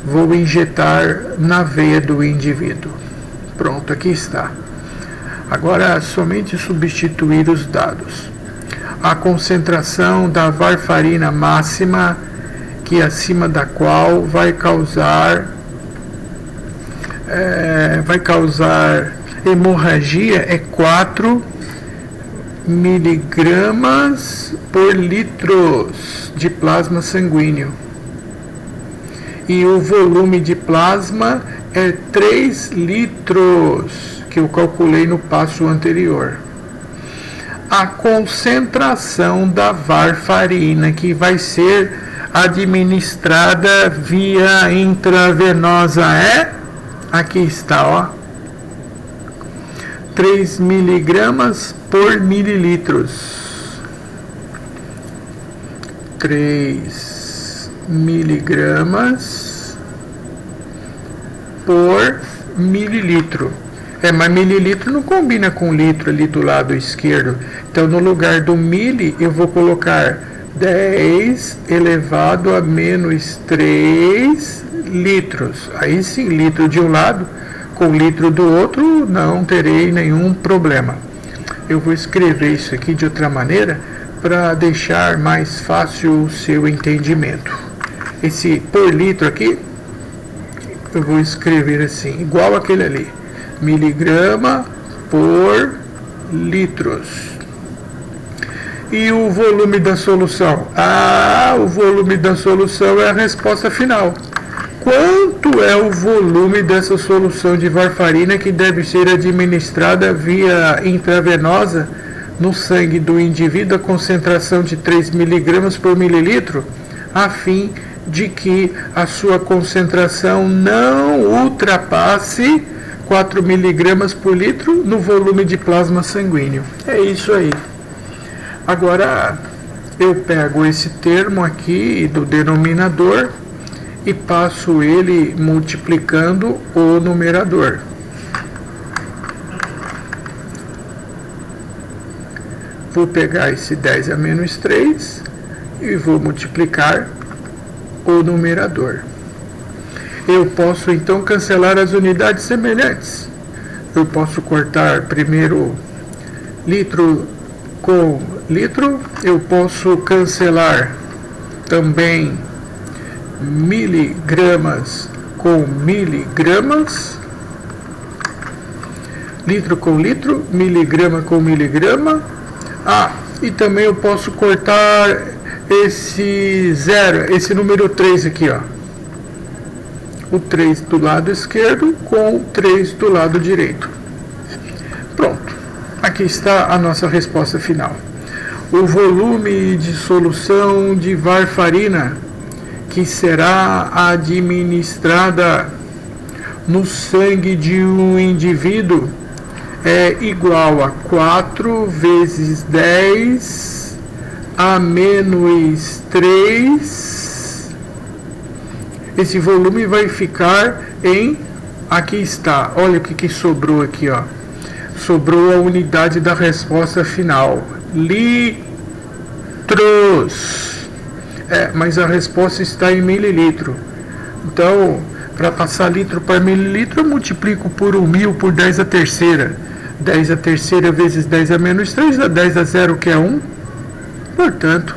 vou injetar na veia do indivíduo. Pronto, aqui está. Agora somente substituir os dados. A concentração da varfarina máxima, que acima da qual vai causar hemorragia, é 4 miligramas por litros de plasma sanguíneo. E o volume de plasma é 3 litros, que eu calculei no passo anterior. A concentração da varfarina, que vai ser administrada via intravenosa, aqui está, ó, 3 miligramas por mililitros. 3 miligramas por mililitro. Mas mililitro não combina com litro ali do lado esquerdo. Então, no lugar do mili, eu vou colocar 10 elevado a menos 3 litros. Aí sim, litro de um lado com litro do outro, não terei nenhum problema. Eu vou escrever isso aqui de outra maneira para deixar mais fácil o seu entendimento. Esse por litro aqui, eu vou escrever assim, igual aquele ali. Miligrama por litros. E o volume da solução? O volume da solução é a resposta final. Quanto é o volume dessa solução de varfarina que deve ser administrada via intravenosa no sangue do indivíduo a concentração de 3 mg por mililitro, a fim de que a sua concentração não ultrapasse 4 mg por litro no volume de plasma sanguíneo? É isso aí. Agora eu pego esse termo aqui do denominador e passo ele multiplicando o numerador. Vou pegar esse 10 a menos 3 e vou multiplicar o numerador. Eu posso então cancelar as unidades semelhantes. Eu posso cortar primeiro litro com litro, eu posso cancelar também miligramas com miligramas, litro com litro, miligrama com miligrama. E também eu posso cortar esse zero, esse número 3 aqui, ó. O 3 do lado esquerdo com o 3 do lado direito. Pronto. Aqui está a nossa resposta final. O volume de solução de varfarina que será administrada no sangue de um indivíduo é igual a 4 vezes 10 a menos 3. Esse volume vai ficar em... Aqui está, olha o que sobrou aqui, ó. Sobrou a unidade da resposta final. Litros. Mas a resposta está em mililitro. Então, para passar litro para mililitro, eu multiplico por 1.000 por 10 a terceira. 10 a terceira vezes 10 a menos 3 dá 10 a 0, que é 1. Portanto,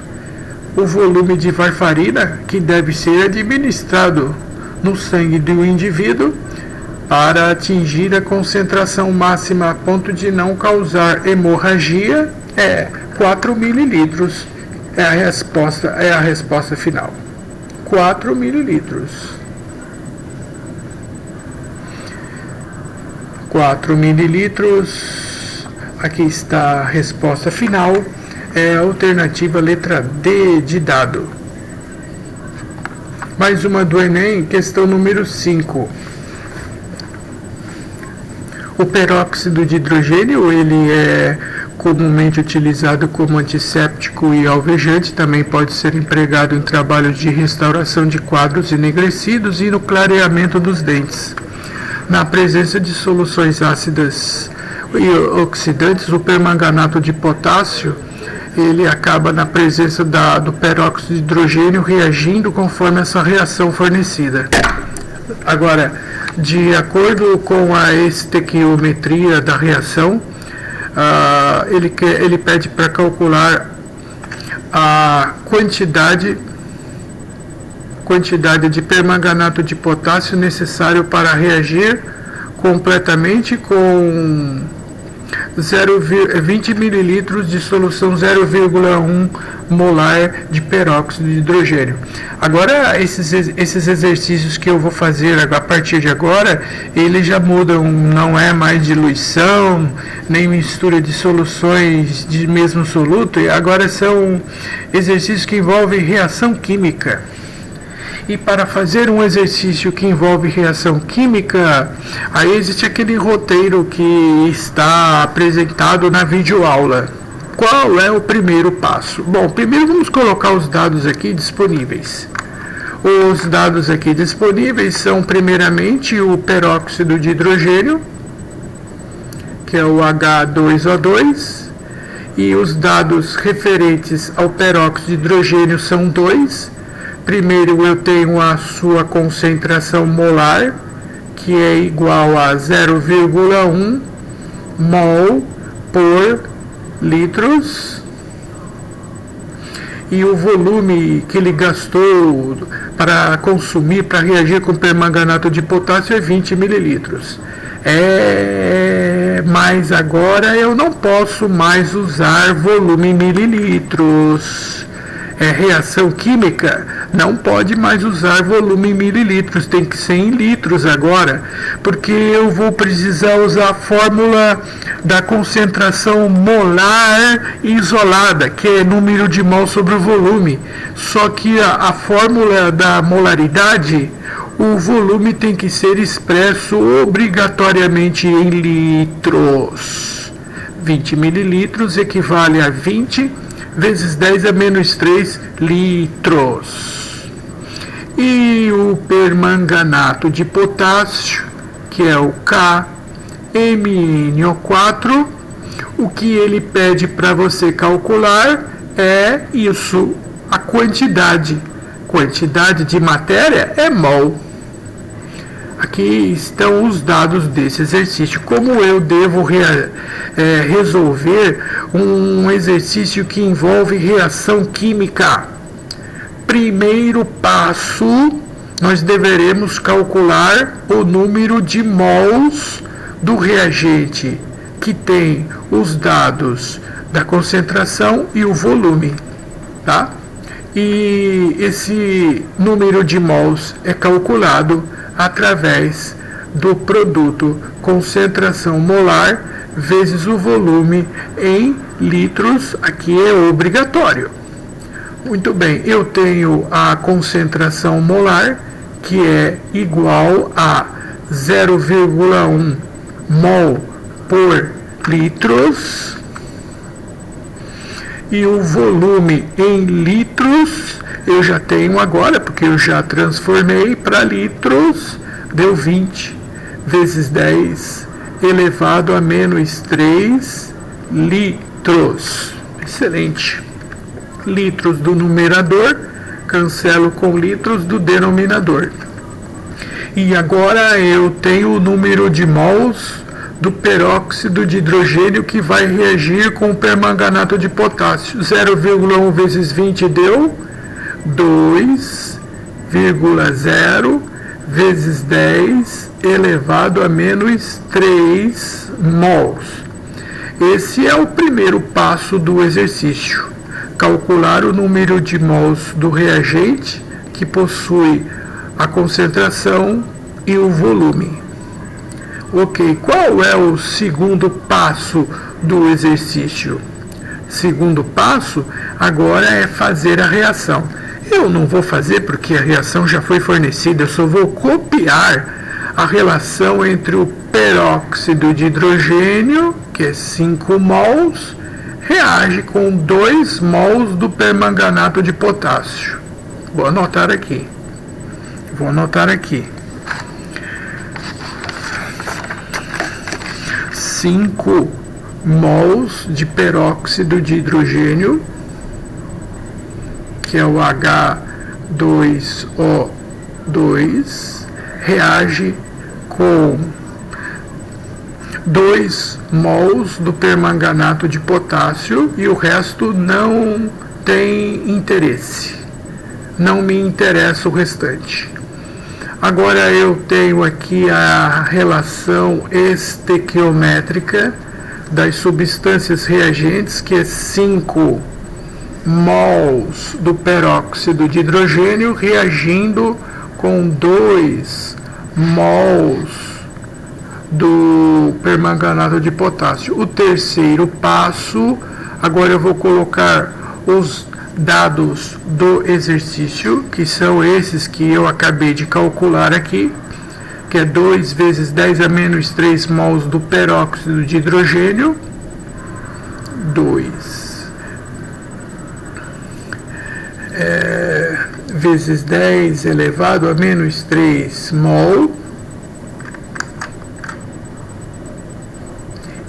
o volume de varfarina que deve ser administrado no sangue do indivíduo para atingir a concentração máxima a ponto de não causar hemorragia é 4 mililitros. É a resposta final. 4 mililitros. 4 mililitros. Aqui está a resposta final. É a alternativa letra D de dado. Mais uma do Enem, questão número 5. O peróxido de hidrogênio, ele é comumente utilizado como antisséptico e alvejante, também pode ser empregado em trabalhos de restauração de quadros enegrecidos e no clareamento dos dentes. Na presença de soluções ácidas e oxidantes, o permanganato de potássio, ele acaba na presença do peróxido de hidrogênio reagindo conforme essa reação fornecida. Agora, de acordo com a estequiometria da reação, ele pede para calcular a quantidade de permanganato de potássio necessário para reagir completamente com 20 mililitros de solução 0,1 molar de peróxido de hidrogênio. Agora, esses exercícios que eu vou fazer a partir de agora, eles já mudam, não é mais diluição, nem mistura de soluções de mesmo soluto, e agora são exercícios que envolvem reação química. E para fazer um exercício que envolve reação química, aí existe aquele roteiro que está apresentado na videoaula. Qual é o primeiro passo? Bom, primeiro vamos colocar os dados aqui disponíveis. Os dados aqui disponíveis são primeiramente o peróxido de hidrogênio, que é o H2O2, e os dados referentes ao peróxido de hidrogênio são 2. Primeiro eu tenho a sua concentração molar, que é igual a 0,1 mol por litros, e o volume que ele gastou para consumir, para reagir com permanganato de potássio é 20 mililitros. É Mas agora eu não posso mais usar volume em mililitros. Reação química, não pode mais usar volume em mililitros, tem que ser em litros agora, porque eu vou precisar usar a fórmula da concentração molar isolada, que é número de mol sobre o volume. Só que a fórmula da molaridade, o volume tem que ser expresso obrigatoriamente em litros. 20 mililitros equivale a 20 vezes 10 a menos 3 litros. E o permanganato de potássio, que é o KMnO4, o que ele pede para você calcular é isso, a quantidade. Quantidade de matéria é mol. Aqui estão os dados desse exercício. Como eu devo resolver um exercício que envolve reação química? Primeiro passo, nós deveremos calcular o número de mols do reagente, que tem os dados da concentração e o volume, tá? E esse número de mols é calculado através do produto concentração molar vezes o volume em litros, aqui é obrigatório. Muito bem, eu tenho a concentração molar, que é igual a 0,1 mol por litros, e o volume em litros eu já tenho agora, porque eu já transformei para litros, deu 20 vezes 10 elevado a menos 3 litros. Excelente. Litros do numerador, cancelo com litros do denominador. E agora eu tenho o número de mols do peróxido de hidrogênio que vai reagir com o permanganato de potássio. 0,1 vezes 20 deu 2,0 vezes 10 elevado a menos 3 mols. Esse é o primeiro passo do exercício. Calcular o número de mols do reagente que possui a concentração e o volume. Ok, qual é o segundo passo do exercício? Segundo passo, agora é fazer a reação. Eu não vou fazer porque a reação já foi fornecida, eu só vou copiar a relação entre o peróxido de hidrogênio, que é 5 mols, reage com 2 mols do permanganato de potássio. Vou anotar aqui. 5 mols de peróxido de hidrogênio, que é o H2O2, reage com 2 mols do permanganato de potássio e o resto não tem interesse. Não me interessa o restante. Agora eu tenho aqui a relação estequiométrica das substâncias reagentes, que é 5 mols do peróxido de hidrogênio reagindo com 2 mols do permanganato de potássio. O terceiro passo, agora eu vou colocar os dados do exercício, que são esses que eu acabei de calcular aqui, que é 2 vezes 10 a menos 3 mols do peróxido de hidrogênio, 2 vezes 10 elevado a menos 3 mol,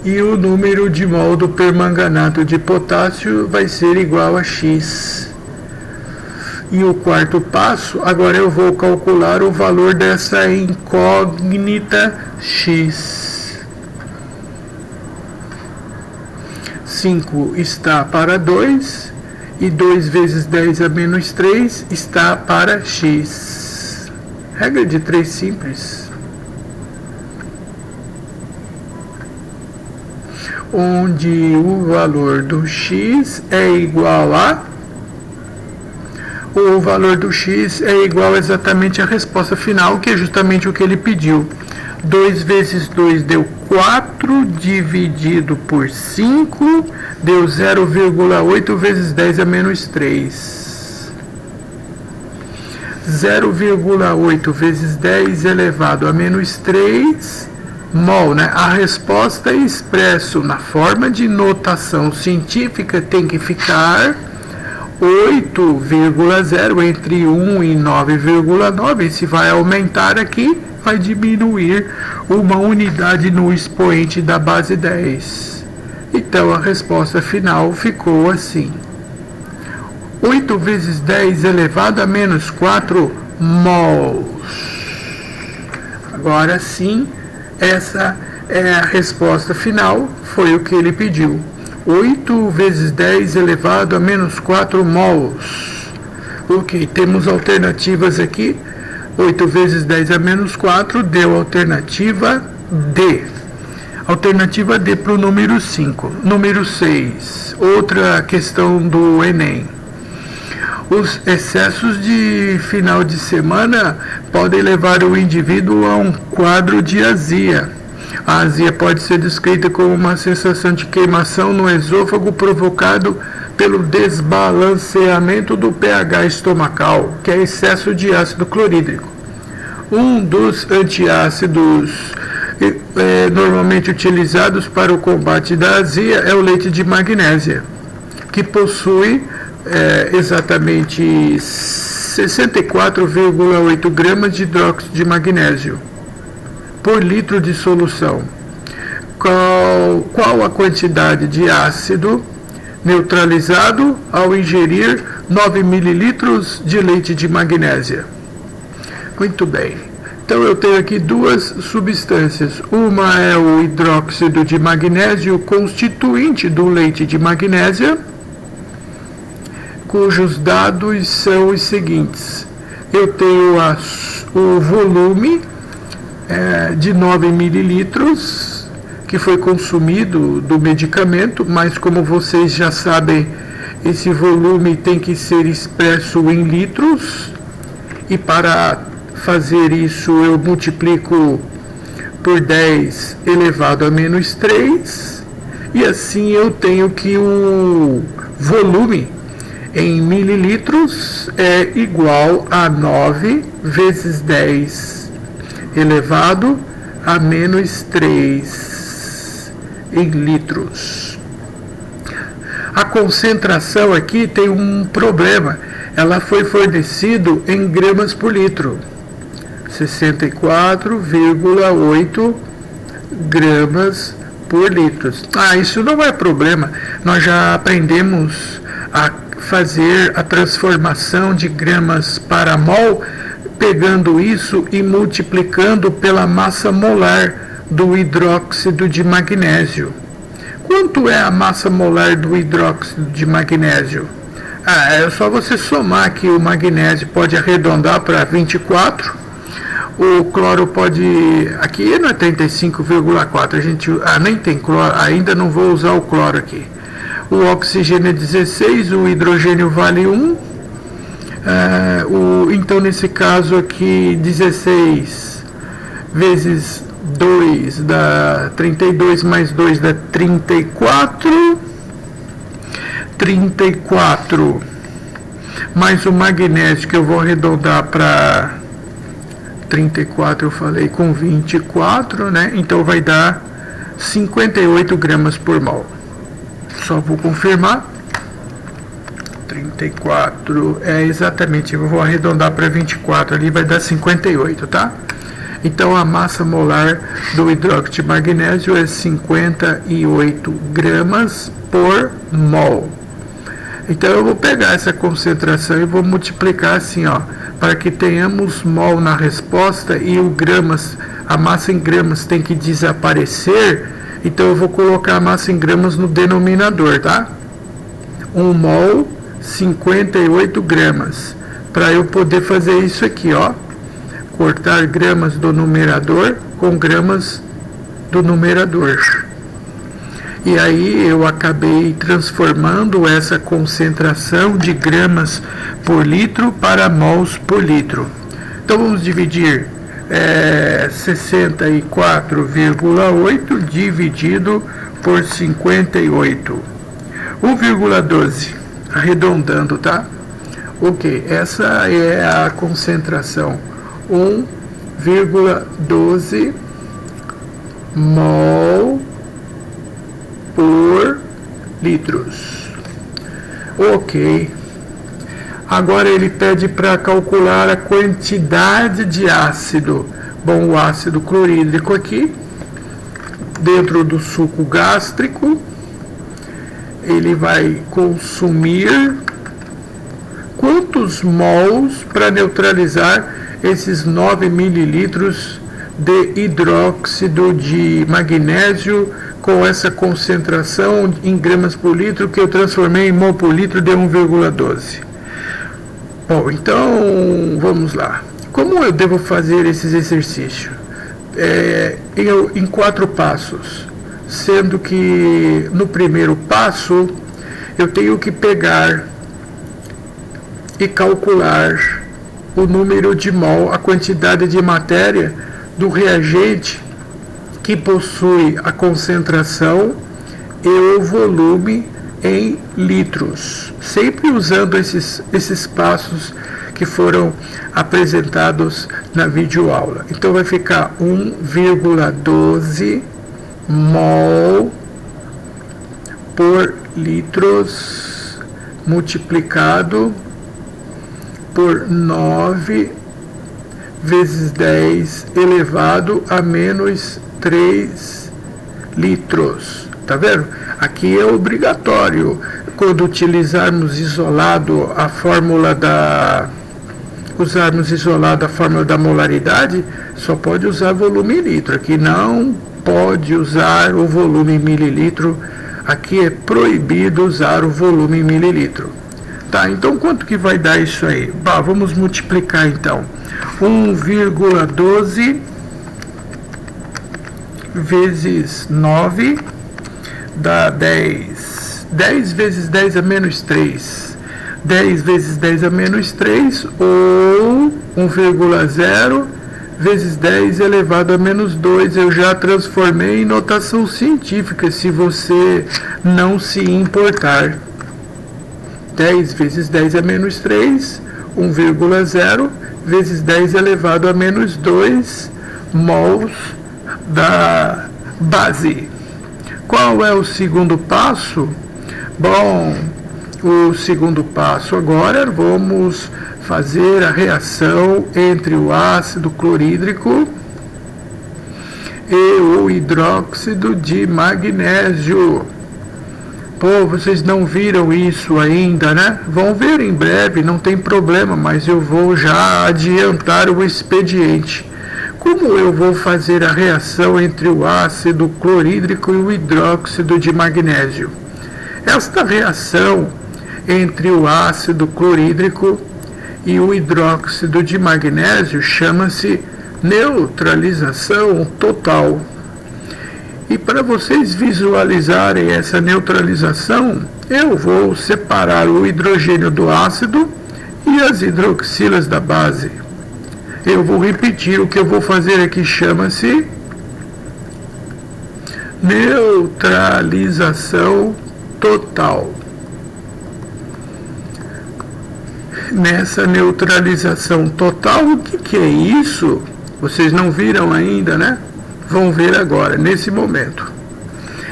e o número de mol do permanganato de potássio vai ser igual a X. E o quarto passo, agora eu vou calcular o valor dessa incógnita X. 5 está para 2, e 2 vezes 10 a menos 3 está para X. Regra de 3 simples. onde o valor do x é igual a... O valor do x é igual exatamente à resposta final, que é justamente o que ele pediu. 2 vezes 2 deu 4, dividido por 5, deu 0,8 vezes 10 a menos 3. 0,8 vezes 10 elevado a menos 3 mol, né? A resposta expresso na forma de notação científica tem que ficar 8,0 entre 1 e 9,9. Se vai aumentar aqui, vai diminuir uma unidade no expoente da base 10. Então a resposta final ficou assim: 8 vezes 10 elevado a menos 4 mols. Agora sim, essa é a resposta final, foi o que ele pediu. 8 vezes 10 elevado a menos 4 mols. Ok, temos alternativas aqui. 8 vezes 10 a menos 4 deu alternativa D. Alternativa D para o número 5. Número 6, outra questão do Enem. Os excessos de final de semana podem levar o indivíduo a um quadro de azia. A azia pode ser descrita como uma sensação de queimação no esôfago provocado pelo desbalanceamento do pH estomacal, que é excesso de ácido clorídrico. Um dos antiácidos normalmente utilizados para o combate da azia é o leite de magnésia, que possui exatamente 64,8 gramas de hidróxido de magnésio por litro de solução. Qual a quantidade de ácido neutralizado ao ingerir 9 mililitros de leite de magnésia? Muito bem. Então eu tenho aqui duas substâncias. Uma é o hidróxido de magnésio constituinte do leite de magnésia, cujos dados são os seguintes. Eu tenho o volume de 9 mililitros que foi consumido do medicamento, mas como vocês já sabem, esse volume tem que ser expresso em litros, e para fazer isso eu multiplico por 10 elevado a menos 3, e assim eu tenho que o volume em mililitros é igual a 9 vezes 10 elevado a menos 3 em litros. A concentração aqui tem um problema. Ela foi fornecida em gramas por litro. 64,8 gramas por litro. Isso não é problema. Nós já aprendemos a fazer a transformação de gramas para mol, pegando isso e multiplicando pela massa molar do hidróxido de magnésio. Quanto é a massa molar do hidróxido de magnésio? É só você somar que o magnésio pode arredondar para 24, o cloro pode... Aqui não é 35,4, a gente nem tem cloro, ainda não vou usar o cloro aqui. O oxigênio é 16, o hidrogênio vale 1. Então, nesse caso aqui, 16 vezes 2 dá 32, mais 2 dá 34. 34 mais o magnésio, que eu vou arredondar para 34, eu falei com 24, né? Então vai dar 58 gramas por mol. Só vou confirmar. 34 exatamente, eu vou arredondar para 24 ali, vai dar 58, tá? Então a massa molar do hidróxido de magnésio é 58 gramas por mol. Então eu vou pegar essa concentração e vou multiplicar assim, para que tenhamos mol na resposta, e o gramas, a massa em gramas tem que desaparecer. Então eu vou colocar a massa em gramas no denominador, tá? 1 mol, 58 gramas. Para eu poder fazer isso aqui, cortar gramas do numerador com gramas do numerador. E aí eu acabei transformando essa concentração de gramas por litro para mols por litro. Então vamos dividir 64,8 dividido por 58. 1,12, arredondando, tá? Ok, essa é a concentração. 1,12 mol por litros. Ok. Agora ele pede para calcular a quantidade de ácido. Bom, o ácido clorídrico aqui, dentro do suco gástrico, ele vai consumir quantos mols para neutralizar esses 9 mililitros de hidróxido de magnésio com essa concentração em gramas por litro que eu transformei em mol por litro de 1,12. Bom, então vamos lá. Como eu devo fazer esses exercícios? Em 4 passos, sendo que no primeiro passo eu tenho que pegar e calcular o número de mol, a quantidade de matéria do reagente que possui a concentração e o volume em litros, sempre usando esses passos que foram apresentados na videoaula. Então vai ficar 1,12 mol por litros multiplicado por 9 vezes 10 elevado a menos 3 litros. Tá vendo? Aqui é obrigatório, quando utilizarmos isolado a fórmula da molaridade, só pode usar volume em litro. Aqui não pode usar o volume em mililitro. Aqui é proibido usar o volume em mililitro. Tá, então quanto que vai dar isso aí? Bah, vamos multiplicar então. 1,12 vezes 9 dá 10. 10 vezes 10 a menos 3. 10 vezes 10 a menos 3, ou 1,0 vezes 10 elevado a menos 2. Eu já transformei em notação científica, se você não se importar. 10 vezes 10 a menos 3, 1,0 vezes 10 elevado a menos 2 mols da base. Qual é o segundo passo? Bom, o segundo passo agora vamos fazer a reação entre o ácido clorídrico e o hidróxido de magnésio. Pô, vocês não viram isso ainda, né? Vão ver em breve, não tem problema, mas eu vou já adiantar o expediente. Como eu vou fazer a reação entre o ácido clorídrico e o hidróxido de magnésio? Esta reação entre o ácido clorídrico e o hidróxido de magnésio chama-se neutralização total. E para vocês visualizarem essa neutralização, eu vou separar o hidrogênio do ácido e as hidroxilas da base. Eu vou repetir o que eu vou fazer aqui, chama-se neutralização total. Nessa neutralização total, o que é isso? Vocês não viram ainda, né? Vão ver agora, nesse momento.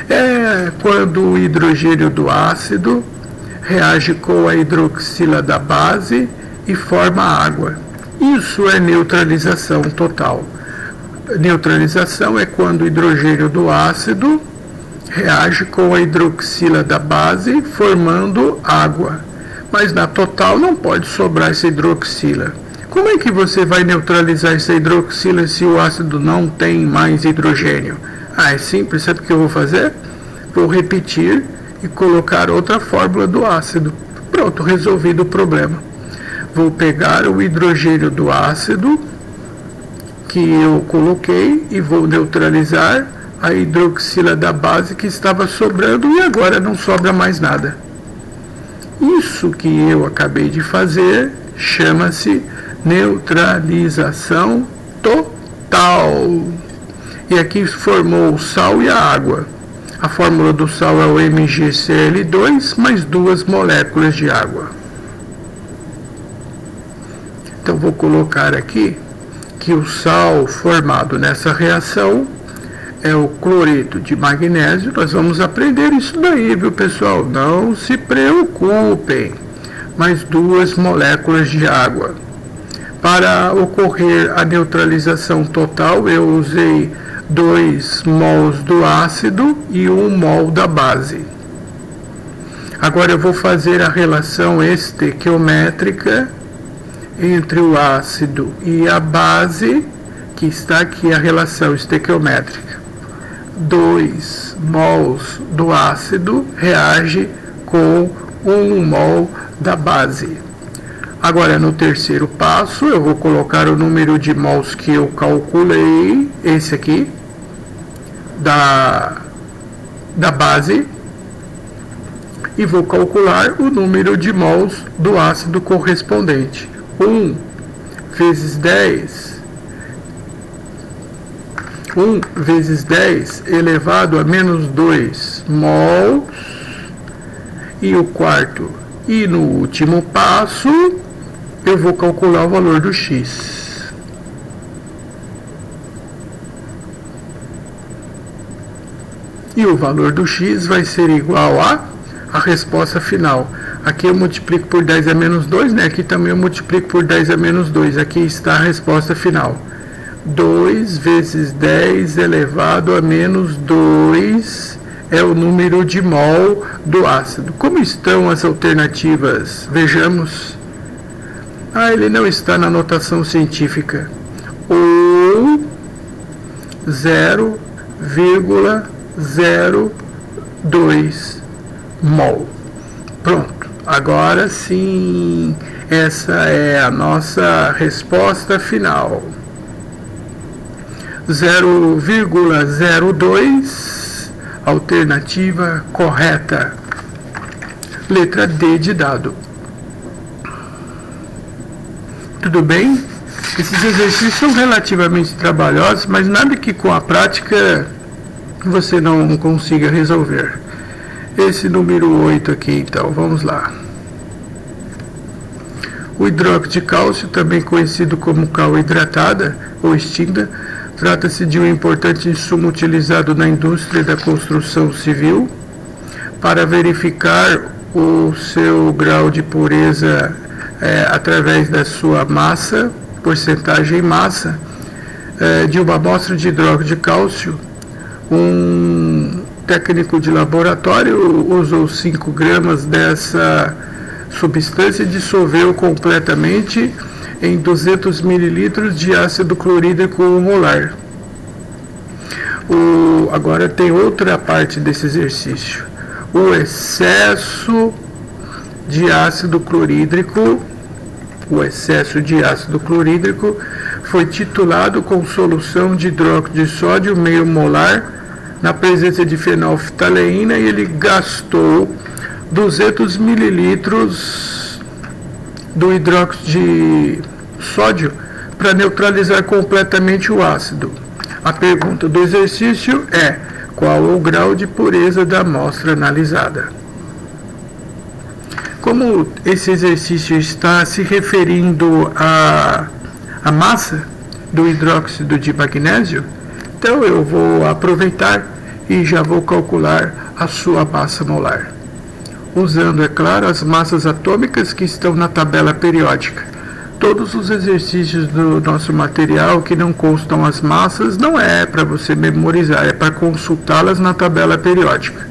É quando o hidrogênio do ácido reage com a hidroxila da base e forma água. Isso é neutralização total. Neutralização é quando o hidrogênio do ácido reage com a hidroxila da base, formando água. Mas na total não pode sobrar essa hidroxila. Como é que você vai neutralizar essa hidroxila se o ácido não tem mais hidrogênio? É simples, sabe o que eu vou fazer? Vou repetir e colocar outra fórmula do ácido. Pronto, resolvido o problema. Vou pegar o hidrogênio do ácido que eu coloquei e vou neutralizar a hidroxila da base que estava sobrando e agora não sobra mais nada. Isso que eu acabei de fazer chama-se neutralização total. E aqui formou o sal e a água. A fórmula do sal é o MgCl2 mais 2 moléculas de água. Então vou colocar aqui que o sal formado nessa reação é o cloreto de magnésio. Nós vamos aprender isso daí, viu, pessoal? Não se preocupem. Mais 2 moléculas de água. Para ocorrer a neutralização total, eu usei 2 mols do ácido e 1 mol da base. Agora eu vou fazer a relação estequiométrica entre o ácido e a base, que está aqui a relação estequiométrica. 2 mols do ácido reage com 1 mol da base. Agora, no terceiro passo, eu vou colocar o número de mols que eu calculei, esse aqui, da base, e vou calcular o número de mols do ácido correspondente. 1 vezes 10, 1 vezes 10 elevado a menos 2 mols, e o quarto. E no último passo, eu vou calcular o valor do X. E o valor do X vai ser igual a resposta final. Aqui eu multiplico por 10 a menos 2, né? Aqui também eu multiplico por 10 a menos 2. Aqui está a resposta final. 2 vezes 10 elevado a menos 2 é o número de mol do ácido. Como estão as alternativas? Vejamos. Ele não está na notação científica. Ou 0,02 mol. Pronto. Agora sim, essa é a nossa resposta final. 0,02, alternativa correta. Letra D de dado. Tudo bem? Esses exercícios são relativamente trabalhosos, mas nada que com a prática você não consiga resolver. Esse número 8 aqui, então, vamos lá. O hidróxido de cálcio, também conhecido como cal hidratada ou extinta, trata-se de um importante insumo utilizado na indústria da construção civil para verificar o seu grau de pureza através da sua massa, porcentagem massa, de uma amostra de hidróxido de cálcio. Um técnico de laboratório usou 5 gramas dessa substância e dissolveu completamente em 200 mililitros de ácido clorídrico molar. Agora tem outra parte desse exercício. O excesso de ácido clorídrico, foi titulado com solução de hidróxido de sódio meio molar na presença de fenolftaleína, e ele gastou 200 mililitros do hidróxido de sódio para neutralizar completamente o ácido. A pergunta do exercício é: qual o grau de pureza da amostra analisada? Como esse exercício está se referindo à massa do hidróxido de magnésio, então eu vou aproveitar e já vou calcular a sua massa molar, usando, é claro, as massas atômicas que estão na tabela periódica. Todos os exercícios do nosso material que não constam as massas não é para você memorizar, é para consultá-las na tabela periódica.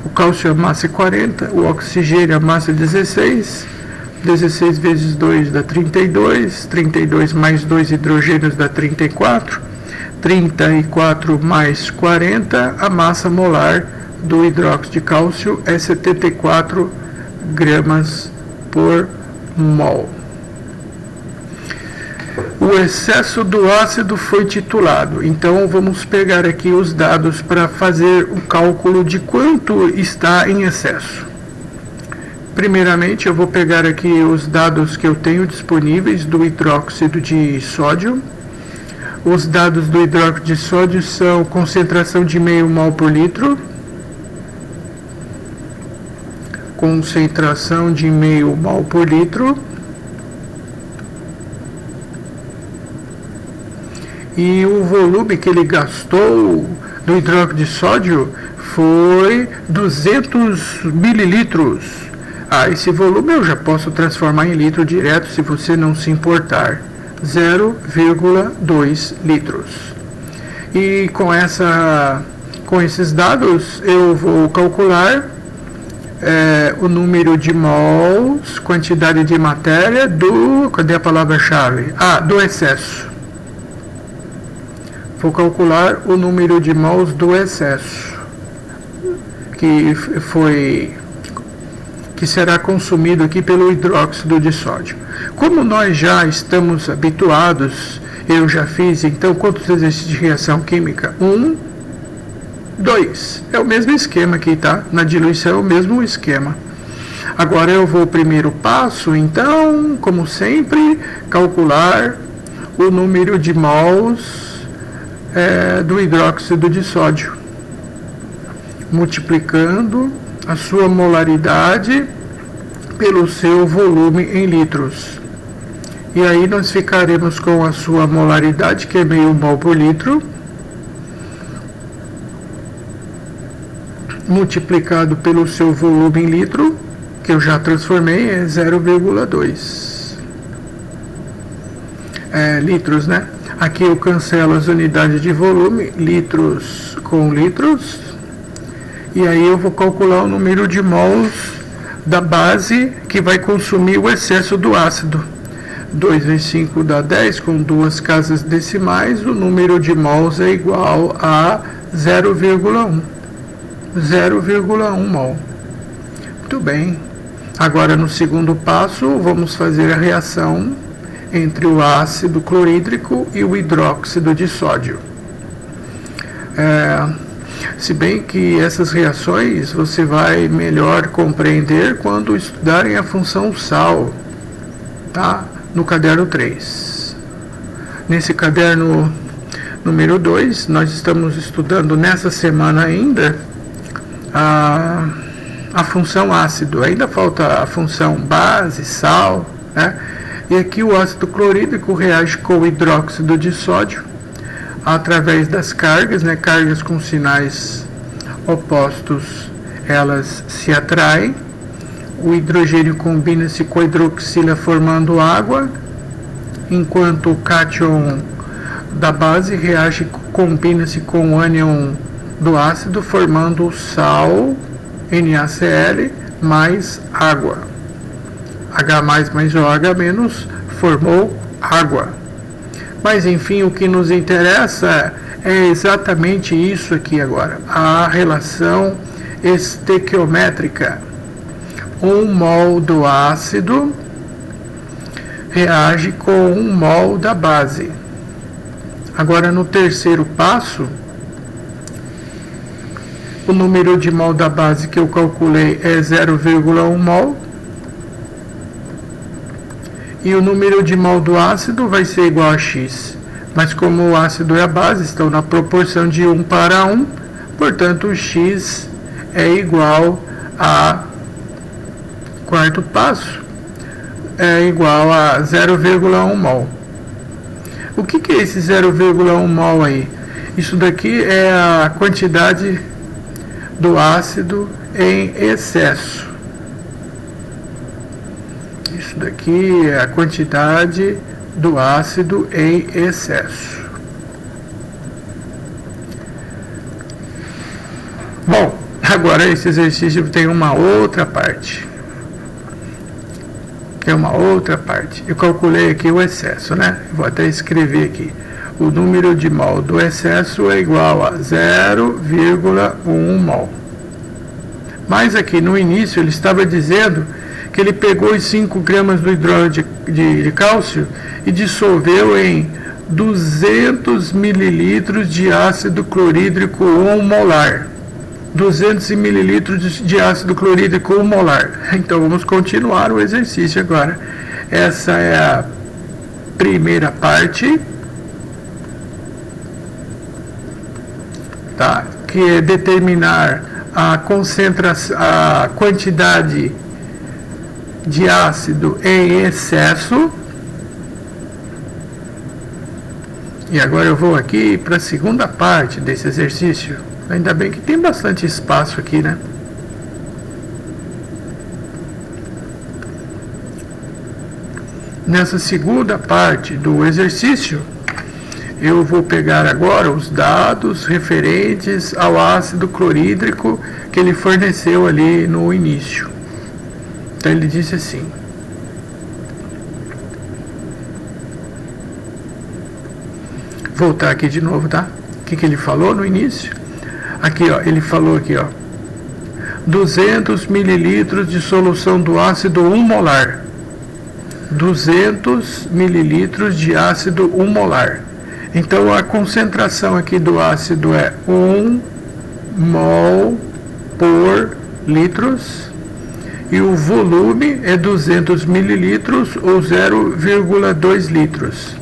O cálcio a massa é 40, o oxigênio a massa é 16, 16 vezes 2 dá 32, 32 mais 2 hidrogênios dá 34, 34 mais 40, a massa molar do hidróxido de cálcio é 74 gramas por mol. o excesso do ácido foi titulado. Então vamos pegar aqui os dados para fazer o cálculo de quanto está em excesso. Primeiramente eu vou pegar aqui os dados que eu tenho disponíveis do hidróxido de sódio. Os dados do hidróxido de sódio são concentração de meio mol por litro. Concentração de meio mol por litro. E o volume que ele gastou do hidróxido de sódio foi 200 mililitros. Esse volume eu já posso transformar em litro direto se você não se importar. 0,2 litros. E com esses dados eu vou calcular o número de mols, quantidade de matéria cadê a palavra-chave? Do excesso. Vou calcular o número de mols do excesso que será consumido aqui pelo hidróxido de sódio. Como nós já estamos habituados, eu já fiz, então, quantos exercícios de reação química? 1, 2. É o mesmo esquema aqui, tá? Na diluição é o mesmo esquema. Agora eu vou ao primeiro passo, então, como sempre, calcular o número de mols do hidróxido de sódio, multiplicando a sua molaridade pelo seu volume em litros. E aí nós ficaremos com a sua molaridade, que é meio mol por litro, multiplicado pelo seu volume em litro, que eu já transformei, é 0,2 litros, né? Aqui eu cancelo as unidades de volume, litros com litros, e aí eu vou calcular o número de mols da base que vai consumir o excesso do ácido. 2 vezes 5 dá 10, com duas casas decimais, o número de mols é igual a 0,1. 0,1 mol. Muito bem. Agora no segundo passo, vamos fazer a reação entre o ácido clorídrico e o hidróxido de sódio. Se bem que essas reações você vai melhor compreender quando estudarem a função sal, tá? No caderno 3. Nesse caderno número 2, nós estamos estudando nessa semana ainda a função ácido. Ainda falta a função base, sal, né? E aqui o ácido clorídrico reage com o hidróxido de sódio através das cargas, né? Cargas com sinais opostos, elas se atraem. O hidrogênio combina-se com a hidroxila formando água, enquanto o cátion da base reage, combina-se com o ânion do ácido formando o sal, NaCl, mais água. H mais OH- formou água. Mas enfim, o que nos interessa é exatamente isso aqui agora, a relação estequiométrica. 1 mol do ácido reage com 1 mol da base. Agora no terceiro passo, o número de mol da base que eu calculei é 0,1 mol. E o número de mol do ácido vai ser igual a X. Mas como o ácido e a base estão na proporção de 1 para 1, portanto o X é igual a quarto passo, é igual a 0,1 mol. O que é esse 0,1 mol aí? Isso daqui é a quantidade do ácido em excesso. Isso daqui é a quantidade do ácido em excesso. Bom, agora esse exercício tem uma outra parte. Eu calculei aqui o excesso, né? Vou até escrever aqui. O número de mol do excesso é igual a 0,1 mol. Mas aqui no início ele estava dizendo que ele pegou os 5 gramas do hidróleo de cálcio e dissolveu em 200 mililitros de ácido clorídrico 1 molar. 200 mililitros de ácido clorídrico 1 molar. Então vamos continuar o exercício agora. Essa é a primeira parte, tá? Que é determinar a concentração, a quantidade de ácido em excesso. E agora eu vou aqui para a segunda parte desse exercício. Ainda bem que tem bastante espaço aqui, né? Nessa segunda parte do exercício, eu vou pegar agora os dados referentes ao ácido clorídrico que ele forneceu ali no início. Então ele disse assim: voltar aqui de novo, tá? O que ele falou no início? Aqui, ó, ele falou aqui, ó, 200 mililitros de solução do ácido 1 molar. 200 mililitros de ácido 1 molar. Então a concentração aqui do ácido é 1 mol por litros e o volume é 200 mililitros ou 0,2 litros.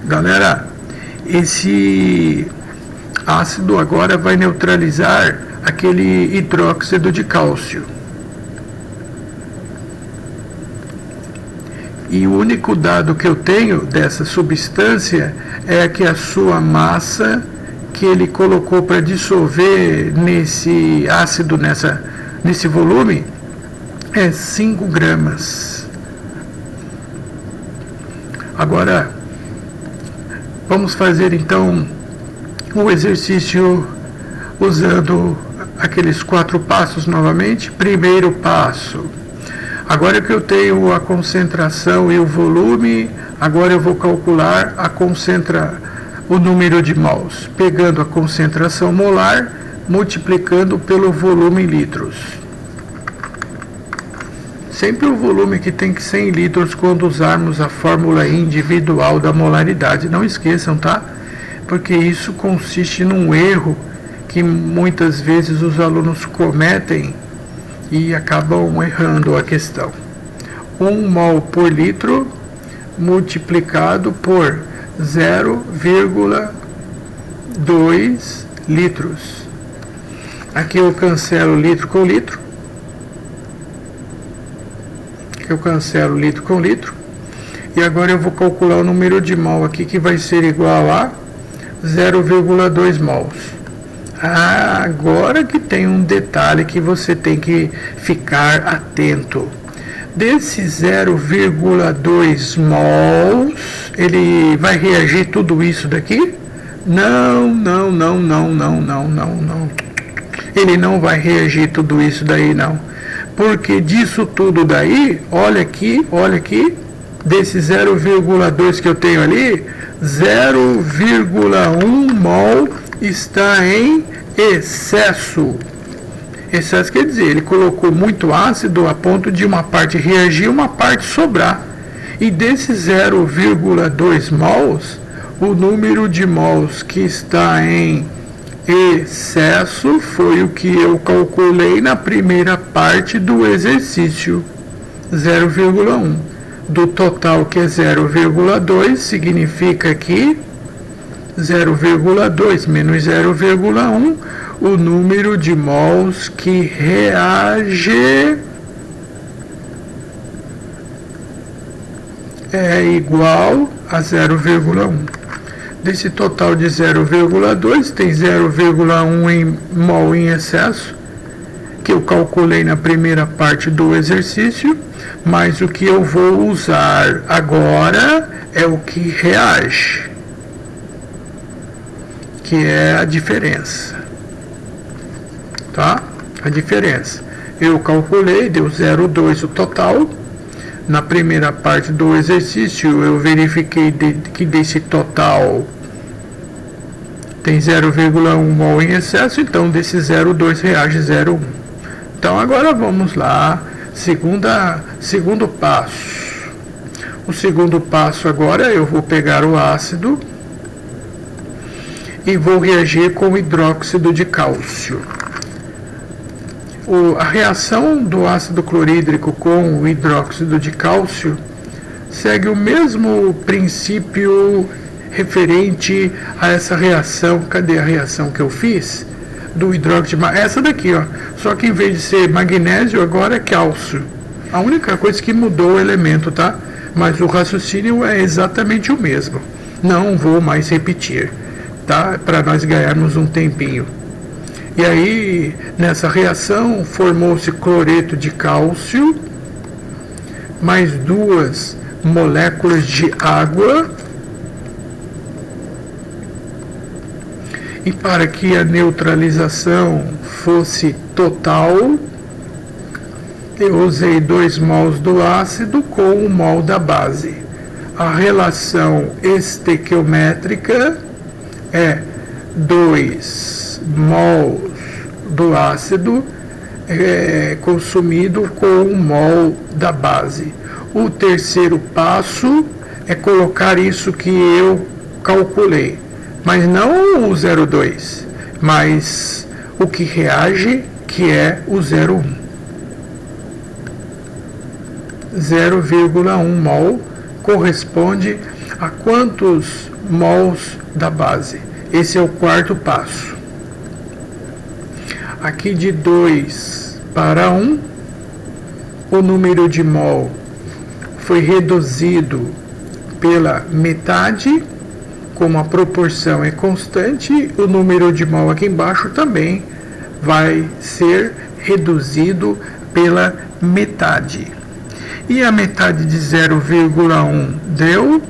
Galera, esse ácido agora vai neutralizar aquele hidróxido de cálcio. E o único dado que eu tenho dessa substância é que a sua massa que ele colocou para dissolver nesse ácido, nesse volume, é 5 gramas. Agora, vamos fazer então o exercício usando aqueles 4 passos novamente. Primeiro passo. Agora que eu tenho a concentração e o volume, agora eu vou calcular o número de mols, pegando a concentração molar, multiplicando pelo volume em litros. Sempre o volume que tem que ser em litros quando usarmos a fórmula individual da molaridade. Não esqueçam, tá? Porque isso consiste num erro que muitas vezes os alunos cometem e acabam errando a questão. 1 mol por litro multiplicado por 0,2 litros. Aqui eu cancelo litro com litro. Aqui eu cancelo litro com litro. E agora eu vou calcular o número de mol aqui, que vai ser igual a 0,2 mols. Agora que tem um detalhe que você tem que ficar atento. Desse 0,2 mols, ele vai reagir tudo isso daqui? Não. Ele não vai reagir tudo isso daí, não. Porque disso tudo daí, olha aqui, desse 0,2 que eu tenho ali, 0,1 mol está em excesso. Excesso quer dizer, ele colocou muito ácido a ponto de uma parte reagir e uma parte sobrar. E desses 0,2 mols, o número de mols que está em excesso foi o que eu calculei na primeira parte do exercício, 0,1. Do total, que é 0,2, significa que 0,2 menos 0,1, o número de mols que reage é igual a 0,1. Desse total de 0,2, tem 0,1 mol em excesso, que eu calculei na primeira parte do exercício, mas o que eu vou usar agora é o que reage, que é a diferença, tá? A diferença. Eu calculei, deu 0,2 o total. Na primeira parte do exercício, eu verifiquei que desse total tem 0,1 mol em excesso, então desse 0,2 reage 0,1. Então agora vamos lá, Segundo passo. O segundo passo agora eu vou pegar o ácido e vou reagir com o hidróxido de cálcio. A reação do ácido clorídrico com o hidróxido de cálcio segue o mesmo princípio referente a essa reação. Cadê a reação que eu fiz? Do hidróxido de essa daqui, ó. Só que em vez de ser magnésio, agora é cálcio. A única coisa que mudou o elemento, tá? Mas o raciocínio é exatamente o mesmo. Não vou mais repetir, tá? Para nós ganharmos um tempinho. E aí, nessa reação, formou-se cloreto de cálcio, mais 2 moléculas de água. E para que a neutralização fosse total, eu usei 2 mols do ácido com 1 mol da base. A relação estequiométrica é 2 mols do ácido consumido com 1 mol da base. O terceiro passo é colocar isso que eu calculei, mas não o 0,2, mas o que reage, que é o 0,1. 0,1 mol corresponde a quantos mols da base? Esse é o quarto passo. Aqui de 2 para 1, o número de mol foi reduzido pela metade. Como a proporção é constante, o número de mol aqui embaixo também vai ser reduzido pela metade. E a metade de 0,1 deu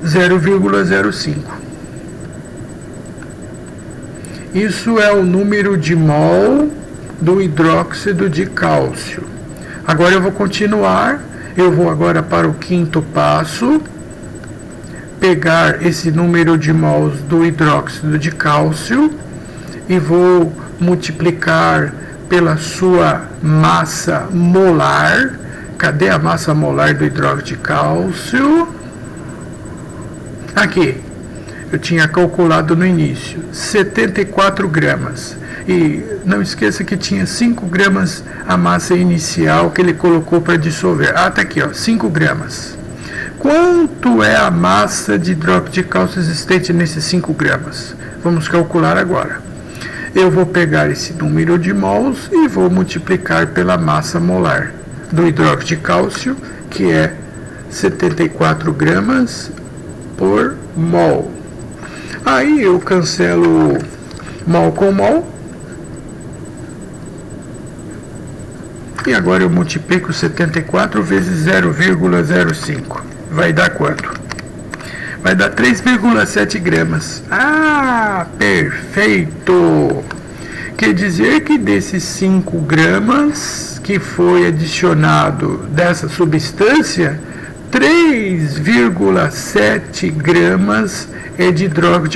0,05. Isso é o número de mol do hidróxido de cálcio. Agora eu vou continuar, eu vou agora para o quinto passo, pegar esse número de mols do hidróxido de cálcio e vou multiplicar pela sua massa molar. Cadê a massa molar do hidróxido de cálcio? Aqui. Eu tinha calculado no início, 74 gramas. E não esqueça que tinha 5 gramas a massa inicial que ele colocou para dissolver. Ah, tá aqui, ó, 5 gramas. Quanto é a massa de hidróxido de cálcio existente nesses 5 gramas? Vamos calcular agora. Eu vou pegar esse número de mols e vou multiplicar pela massa molar do hidróxido de cálcio, que é 74 gramas por mol. Aí eu cancelo mol com mol. E agora eu multiplico 74 vezes 0,05. Vai dar quanto? Vai dar 3,7 gramas. Ah, perfeito! Quer dizer que desses 5 gramas que foi adicionado dessa substância, 3,7 gramas é de hidróxido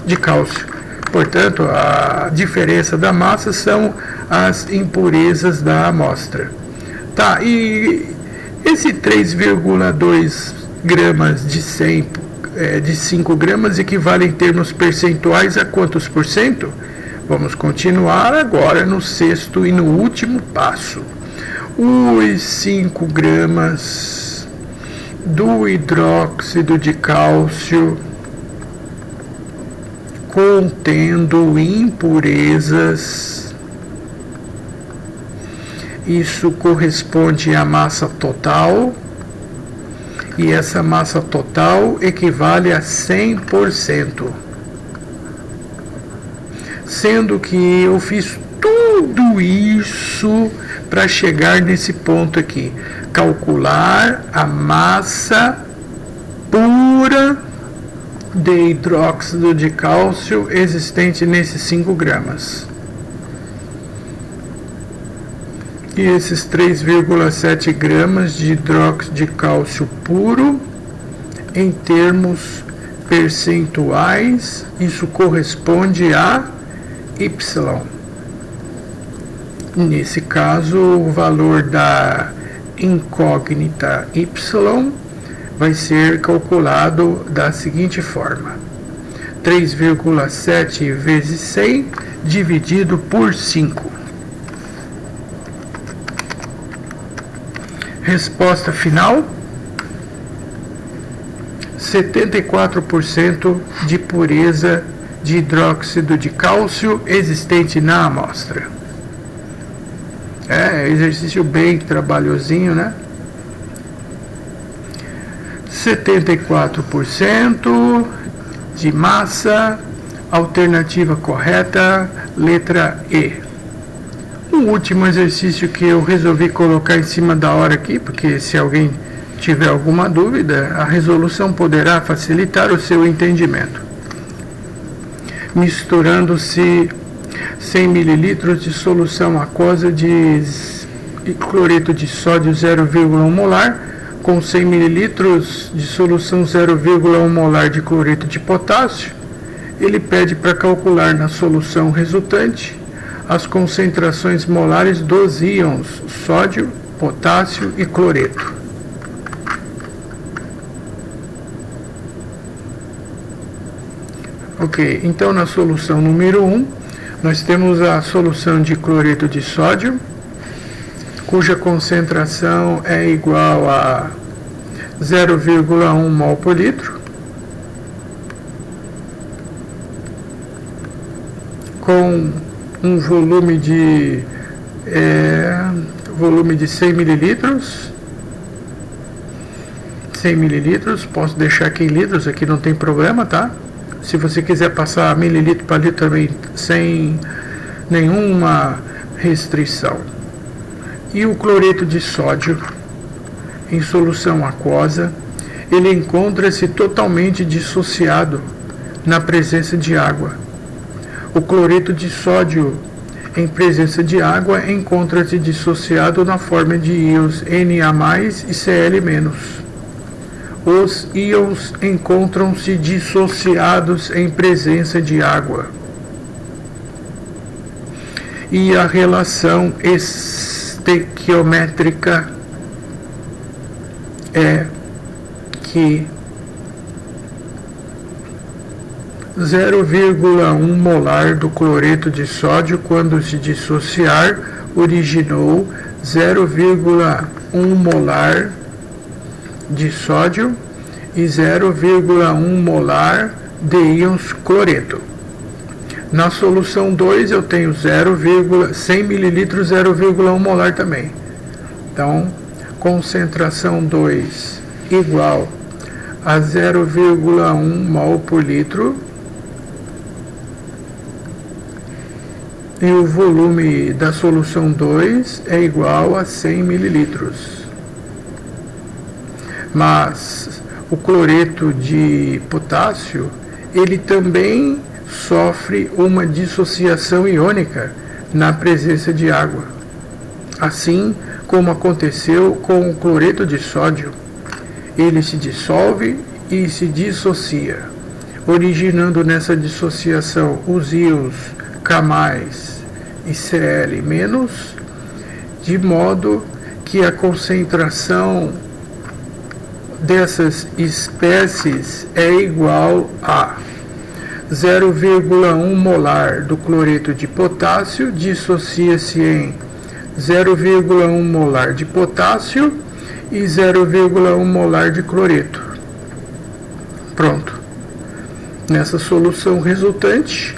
de cálcio. Portanto, a diferença da massa são as impurezas da amostra. Tá, e esse 3,2 gramas de 5 gramas equivale em termos percentuais a quantos por cento? Vamos continuar agora no sexto e no último passo. Os 5 gramas do hidróxido de cálcio contendo impurezas, isso corresponde à massa total, e essa massa total equivale a 100%. Sendo que eu fiz tudo isso para chegar nesse ponto aqui, calcular a massa pura de hidróxido de cálcio existente nesses 5 gramas. E esses 3,7 gramas de hidróxido de cálcio puro, em termos percentuais, isso corresponde a Y. Nesse caso, o valor da incógnita y vai ser calculado da seguinte forma: 3,7 vezes 100 dividido por 5. Resposta final: 74% de pureza de hidróxido de cálcio existente na amostra. Exercício bem trabalhosinho, né? 74% de massa, alternativa correta, letra E. Um último exercício que eu resolvi colocar em cima da hora aqui, porque se alguém tiver alguma dúvida, a resolução poderá facilitar o seu entendimento. Misturando-se 100 ml de solução aquosa de cloreto de sódio 0,1 molar com 100 ml de solução 0,1 molar de cloreto de potássio, ele pede para calcular na solução resultante as concentrações molares dos íons sódio, potássio e cloreto. Ok, então na solução número 1, nós temos a solução de cloreto de sódio, cuja concentração é igual a 0,1 mol por litro, com um volume de 100 mililitros. 100 mililitros, posso deixar aqui em litros, aqui não tem problema, tá? Se você quiser passar mililitro para litro também, sem nenhuma restrição. E o cloreto de sódio, em solução aquosa, ele encontra-se totalmente dissociado na presença de água. O cloreto de sódio, em presença de água, encontra-se dissociado na forma de íons Na+ e Cl-. Os íons encontram-se dissociados em presença de água. E a relação estequiométrica é que 0,1 molar do cloreto de sódio, quando se dissociar, originou 0,1 molar de sódio e 0,1 molar de íons cloreto. Na solução 2 eu tenho 100 ml 0,1 molar também. Então, concentração 2 igual a 0,1 mol por litro. E o volume da solução 2 é igual a 100 mililitros. Mas o cloreto de potássio, ele também sofre uma dissociação iônica na presença de água. Assim como aconteceu com o cloreto de sódio, ele se dissolve e se dissocia, originando nessa dissociação os íons K+ e Cl-, de modo que a concentração dessas espécies é igual a 0,1 molar do cloreto de potássio dissocia-se em 0,1 molar de potássio e 0,1 molar de cloreto. Pronto. Nessa solução resultante,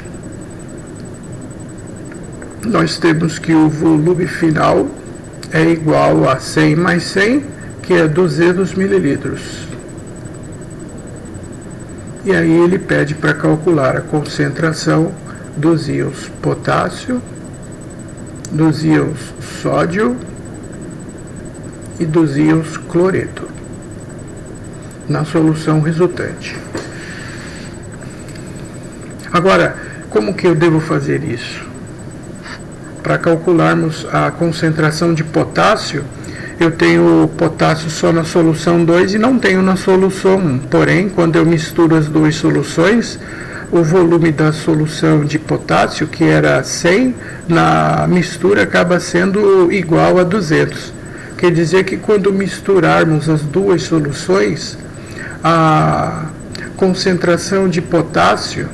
nós temos que o volume final é igual a 100 mais 100, que é 200 mililitros. E aí ele pede para calcular a concentração dos íons potássio, dos íons sódio e dos íons cloreto na solução resultante. Agora, como que eu devo fazer isso? Para calcularmos a concentração de potássio, eu tenho potássio só na solução 2 e não tenho na solução 1. Porém, quando eu misturo as duas soluções, o volume da solução de potássio, que era 100, na mistura acaba sendo igual a 200. Quer dizer que quando misturarmos as duas soluções, a concentração de potássio,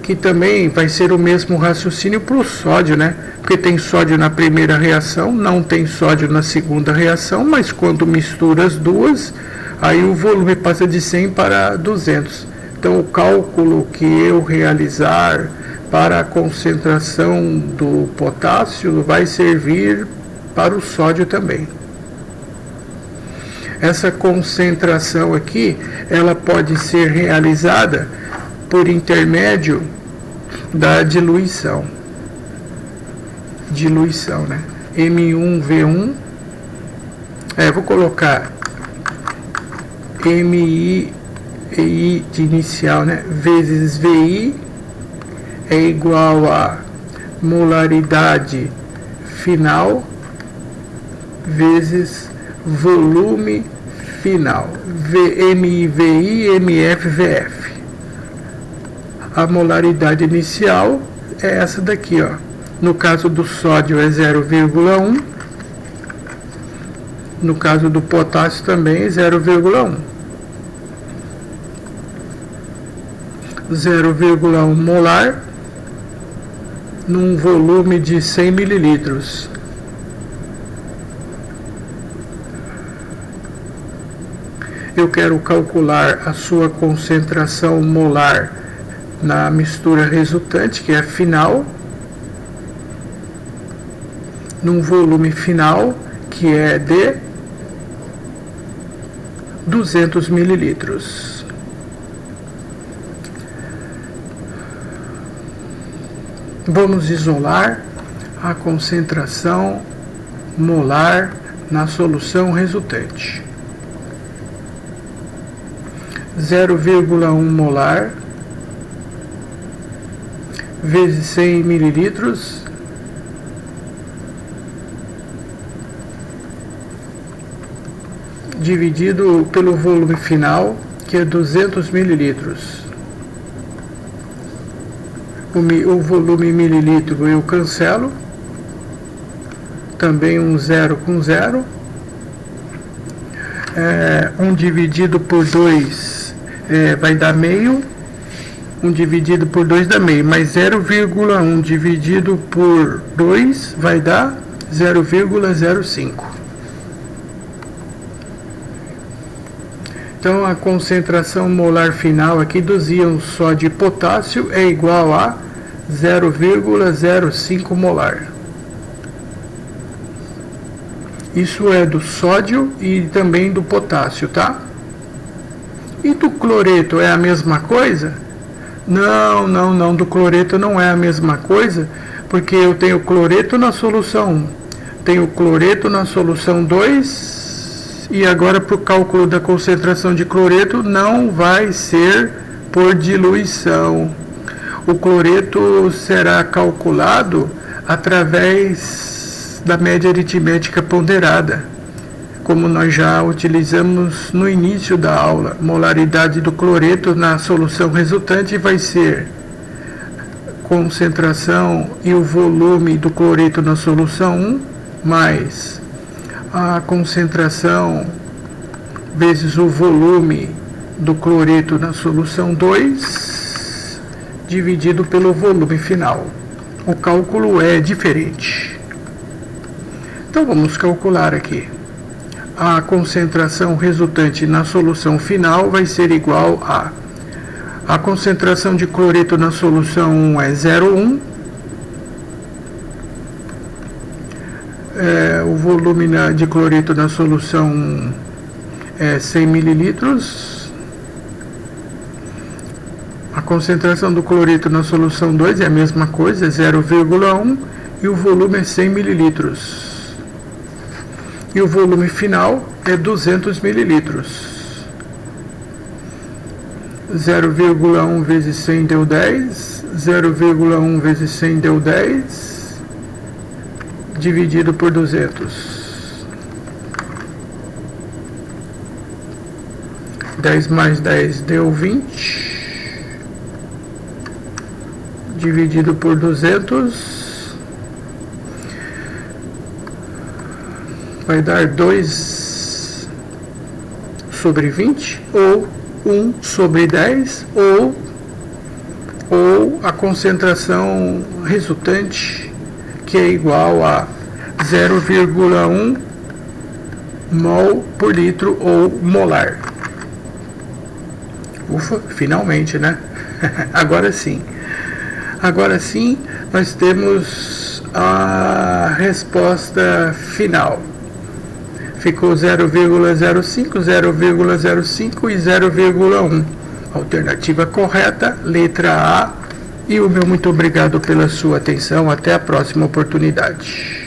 que também vai ser o mesmo raciocínio para o sódio, né? Porque tem sódio na primeira reação, não tem sódio na segunda reação, mas quando mistura as duas, aí o volume passa de 100 para 200. Então o cálculo que eu realizar para a concentração do potássio vai servir para o sódio também. Essa concentração aqui, ela pode ser realizada por intermédio da diluição. Diluição, né? M1V1. Vou colocar MI de inicial, né? Vezes VI é igual a molaridade final vezes volume final. VMI, VI, MF, VF. A molaridade inicial é essa daqui, ó. No caso do sódio é 0,1. No caso do potássio também é 0,1. 0,1 molar num volume de 100 mililitros. Eu quero calcular a sua concentração molar na mistura resultante, que é a final, num volume final, que é de 200 mililitros. Vamos isolar a concentração molar na solução resultante. 0,1 molar vezes 100 mililitros dividido pelo volume final, que é 200 mililitros. O volume mililitro eu cancelo, também um zero com zero. 1 dividido por 2 vai dar meio. 1 dividido por 2 dá meio, mas 0,1 dividido por 2 vai dar 0,05. Então a concentração molar final aqui dos íons sódio e potássio é igual a 0,05 molar. Isso é do sódio e também do potássio, tá? E do cloreto é a mesma coisa? Não, do cloreto não é a mesma coisa, porque eu tenho cloreto na solução 1, tenho cloreto na solução 2, e agora para o cálculo da concentração de cloreto não vai ser por diluição. O cloreto será calculado através da média aritmética ponderada, como nós já utilizamos no início da aula. Molaridade do cloreto na solução resultante vai ser concentração e o volume do cloreto na solução 1 mais a concentração vezes o volume do cloreto na solução 2 dividido pelo volume final. O cálculo é diferente. Então vamos calcular aqui. A concentração resultante na solução final vai ser igual a concentração de cloreto na solução 1 é 0,1. O volume de cloreto na solução 1 é 100 mililitros. A concentração do cloreto na solução 2 é a mesma coisa, é 0,1, e o volume é 100 mililitros. E o volume final é 200 mililitros. 0,1 vezes 100 deu 10, 0,1 vezes 100 deu 10, dividido por 200. 10 mais 10 deu 20. dividido por 200 vai dar 2 sobre 20, ou 1 sobre 10, ou a concentração resultante, que é igual a 0,1 mol por litro ou molar. Ufa, finalmente, né? Agora sim, nós temos a resposta final. Ficou 0,05, 0,05 e 0,1. Alternativa correta, letra A. E o meu muito obrigado pela sua atenção. Até a próxima oportunidade.